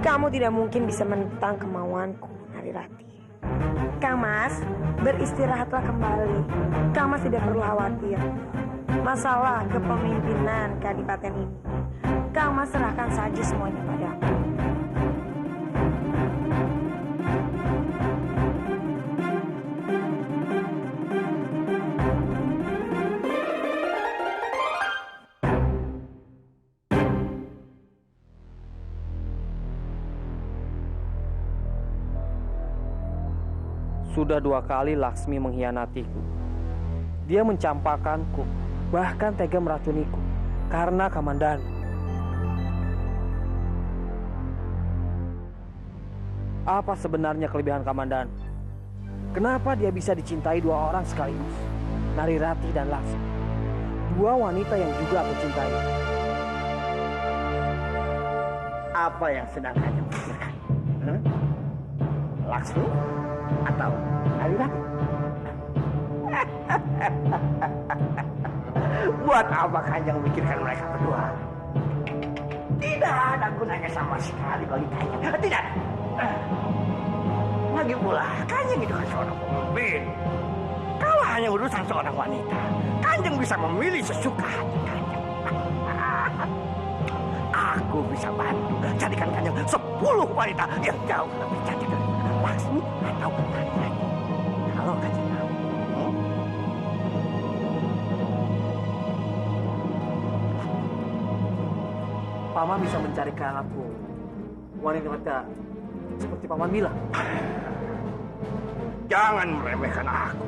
kamu tidak mungkin bisa menentang kemauanku, Narirati. Kang Mas, beristirahatlah kembali. Kang Mas tidak perlu khawatir. Masalah kepemimpinan Kadipaten ini, Kang Mas serahkan saja semuanya padaku. Sudah 2 kali Laksmi mengkhianatiku. Dia mencampakkanku, bahkan tega meracuniku karena Kamandanu. Apa sebenarnya kelebihan Kamandanu? Kenapa dia bisa dicintai 2 orang sekaligus? Narirati dan Laksmi. 2 wanita yang juga aku cintai. Apa yang sedang kalian pikirkan? Laksmi atau Narirati? Buat apa Kanjeng memikirkan mereka berdua? Tidak ada gunanya sama sekali bagi Kanjeng. Tidak. Lagi pula, Kanjeng itu kan seorang pemimpin. Kalau hanya urusan seorang wanita, Kanjeng bisa memilih sesuka hati Kanjeng. Aku bisa bantu jadikan Kanjeng 10 wanita yang jauh lebih cantik dari Laksmi atau Narirati. Kalau Kanjeng mau. Paman bisa mencarikan aku wanita seperti Paman bilang. Jangan meremehkan aku.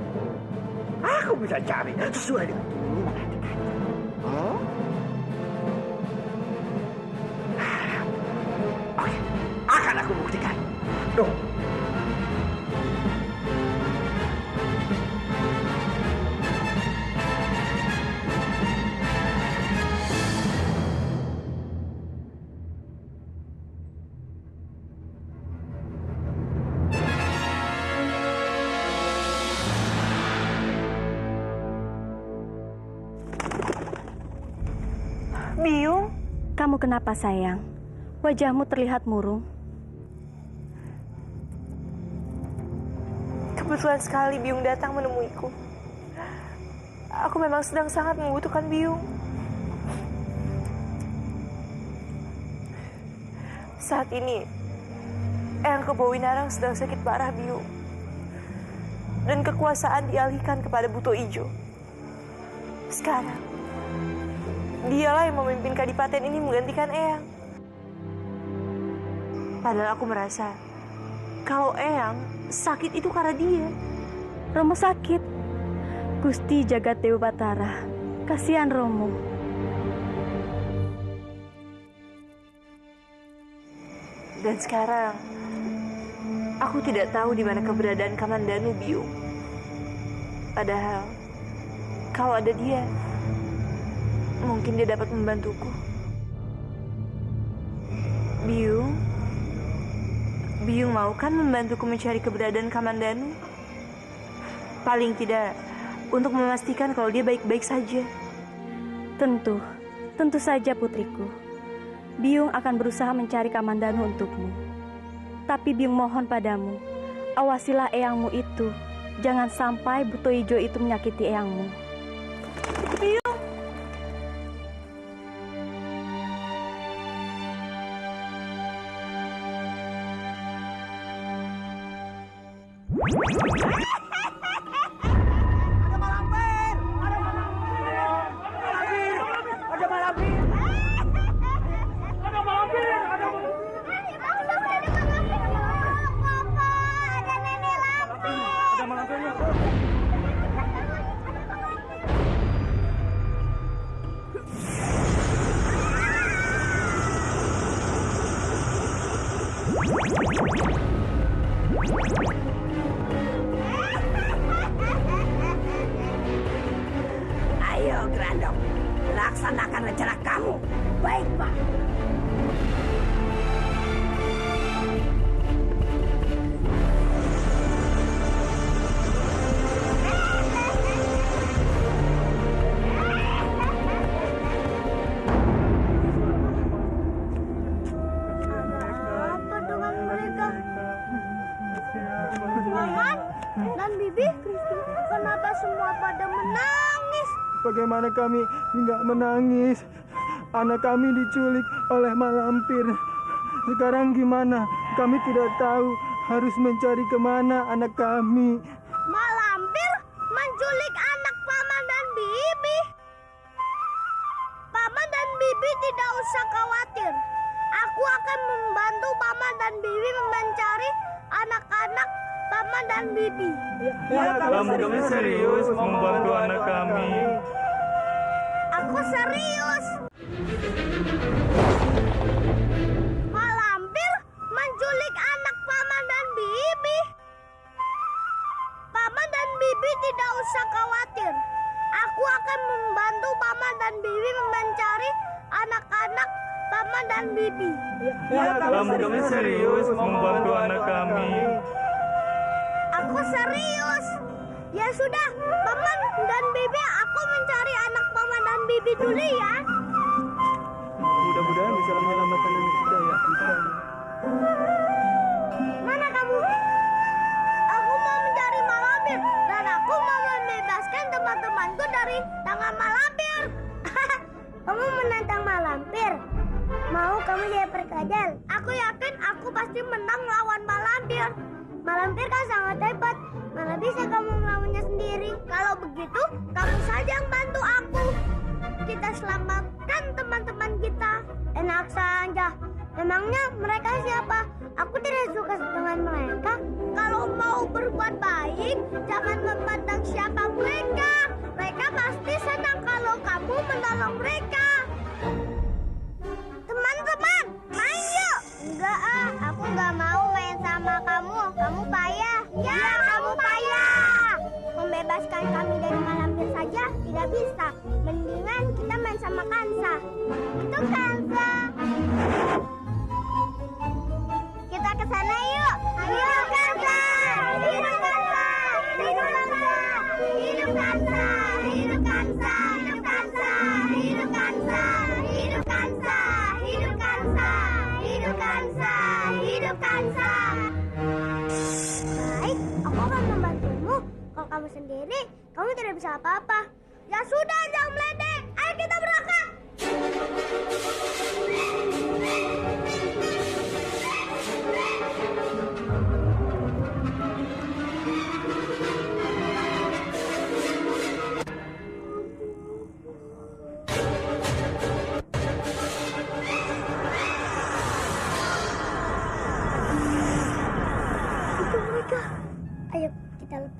Aku bisa cari sesuai dengan keinginan hati Kanjeng. Oke, akan aku buktikan. Tuh. Biung, kamu kenapa sayang? Wajahmu terlihat murung. Kebetulan sekali Biung datang menemuiku. Aku memang sedang sangat membutuhkan Biung. Saat ini, Eyang Kebawinarang sedang sakit parah, Biung. Dan kekuasaan dialihkan kepada Buto Ijo. Sekarang, dialah yang memimpin kadipaten ini menggantikan Eyang. Padahal aku merasa kalau Eyang sakit itu karena dia. Romo sakit. Gusti Jagat Dewa Batara, kasihan Romo. Dan sekarang aku tidak tahu di mana keberadaan Kamandanu, Biung. Padahal kalau ada dia, mungkin dia dapat membantuku. Biung, Biung mau kan membantuku mencari keberadaan Kamandanu? Paling tidak untuk memastikan kalau dia baik-baik saja. Tentu saja putriku. Biung akan berusaha mencari Kamandanu untukmu. Tapi Biung mohon padamu, awasilah eyangmu itu. Jangan sampai buto ijo itu menyakiti eyangmu. Biung! Ayo, Grandong. Laksanakan rencana kamu. Baik, Pak. Apa dengan mereka? Paman dan Bibi, kenapa semua pada menangis? Bagaimana kami nggak menangis? Anak kami diculik oleh malampir. Sekarang gimana? Kami tidak tahu harus mencari kemana anak kami. Malampir menculik anak Paman dan Bibi. Paman dan Bibi tidak usah khawatir. Aku akan membantu Paman dan Bibi mencari anak-anak Paman dan Bibi. Kamu serius membantu anak kami? Aku serius. Malampir menculik anak Paman dan Bibi. Paman dan Bibi tidak usah khawatir. Aku akan membantu Paman dan Bibi mencari anak-anak Paman dan Bibi. Kamu serius membantu anak kami? Aku serius. Ya sudah, Paman dan Bibi, aku mencari anak Paman dan Bibi dulu ya. Mudah-mudahan bisa menyelamatkan anak kita ya. Mana kamu? Aku mau mencari malampir dan aku mau membebaskan teman-temanku dari tangan malampir. Kamu menantang malampir? Mau kamu jadi perkajal? Aku yakin aku pasti menang lawan malampir. Malampir kan sangat hebat. Mana bisa kamu melawannya sendiri? Kalau begitu, kamu saja yang bantu aku. Kita selamatkan teman-teman kita. Enak saja. Memangnya mereka siapa? Aku tidak suka dengan mereka. Kalau mau berbuat baik, jangan memandang siapa mereka. Mereka pasti senang kalau kamu menolong mereka. Teman-teman, main yuk. Enggak ah, aku nggak mau main sama kamu. Kamu payah. Ya, kamu payah. Membebaskan kami dari malampir saja tidak bisa. Mendingan kita main sama Kansa. Itu Kansa. Kita ke sana yuk. Ayo Kansa. Hidup Kansa. Hidup Kansa. Hidup Kansa. Hidup Kansa. Hidup Kansa. Hidup Kansa. Hidup Kansa. Hidup Kansa. Hidup Kansa. Hidup Kansa. Baik, aku akan membantumu. Kalau kamu sendiri, kamu tidak bisa apa-apa. Ya sudah, jangan meledek. Ayo kita berangkat.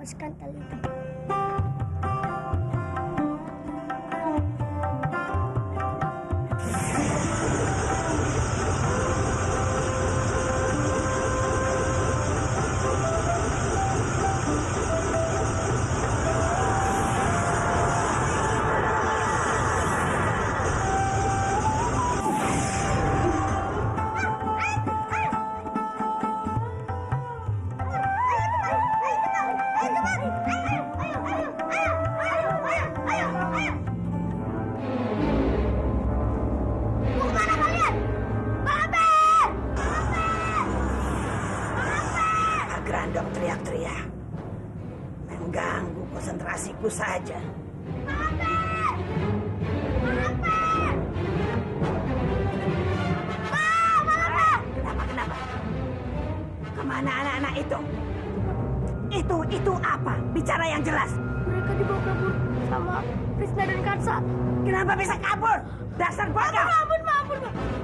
lepaskan tali itu. Grandong teriak-teriak mengganggu konsentrasiku saja. Kenapa? Kemana anak-anak itu? Itu apa? Bicara yang jelas. Mereka dibawa kabur sama Krishna dan Kansa. Kenapa bisa kabur? Dasar bodoh. Maafun.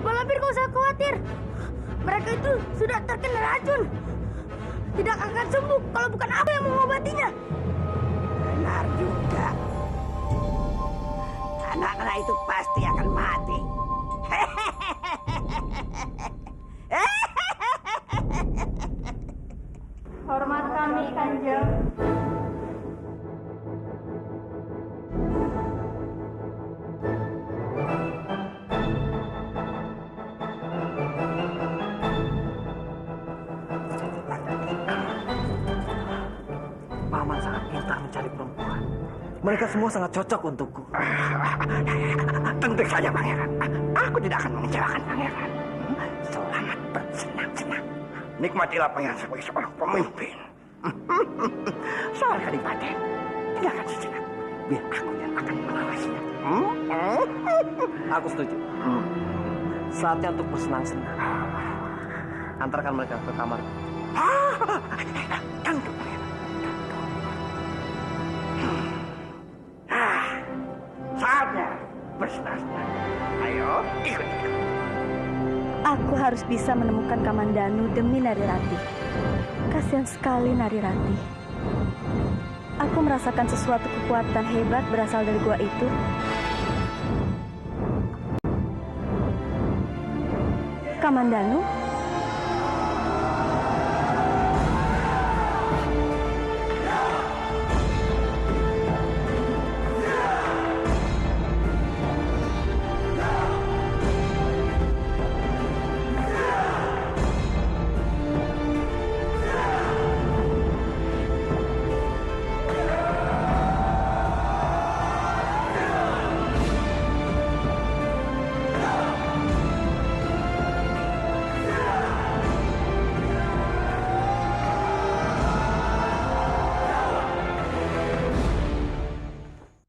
Malampir, kau usah khawatir. Mereka itu sudah terkena racun. Tidak akan sembuh kalau bukan aku yang mengobatinya. Benar juga. Anak-anak itu pasti akan mati. Hormat kami, Kanjeng. Paman sangat pintar mencari perempuan. Mereka semua sangat cocok untukku. Tentu saja, Pangeran. Aku tidak akan mengecewakan Pangeran. Selamat bersenang-senang. Nikmatilah Pangeran sebagai seorang pemimpin. Soal kadipaten, tinggalkan sejenak. Biar aku yang akan mengawasinya. Aku setuju. Saatnya untuk bersenang-senang. Antarkan mereka ke kamar. Tentu, Pangeran. Saatnya bersenang-senang. Ayo, ikut. Aku harus bisa menemukan Kamandanu demi Narirati. Kasihan sekali Narirati. Aku merasakan sesuatu kekuatan hebat berasal dari gua itu. Kamandanu?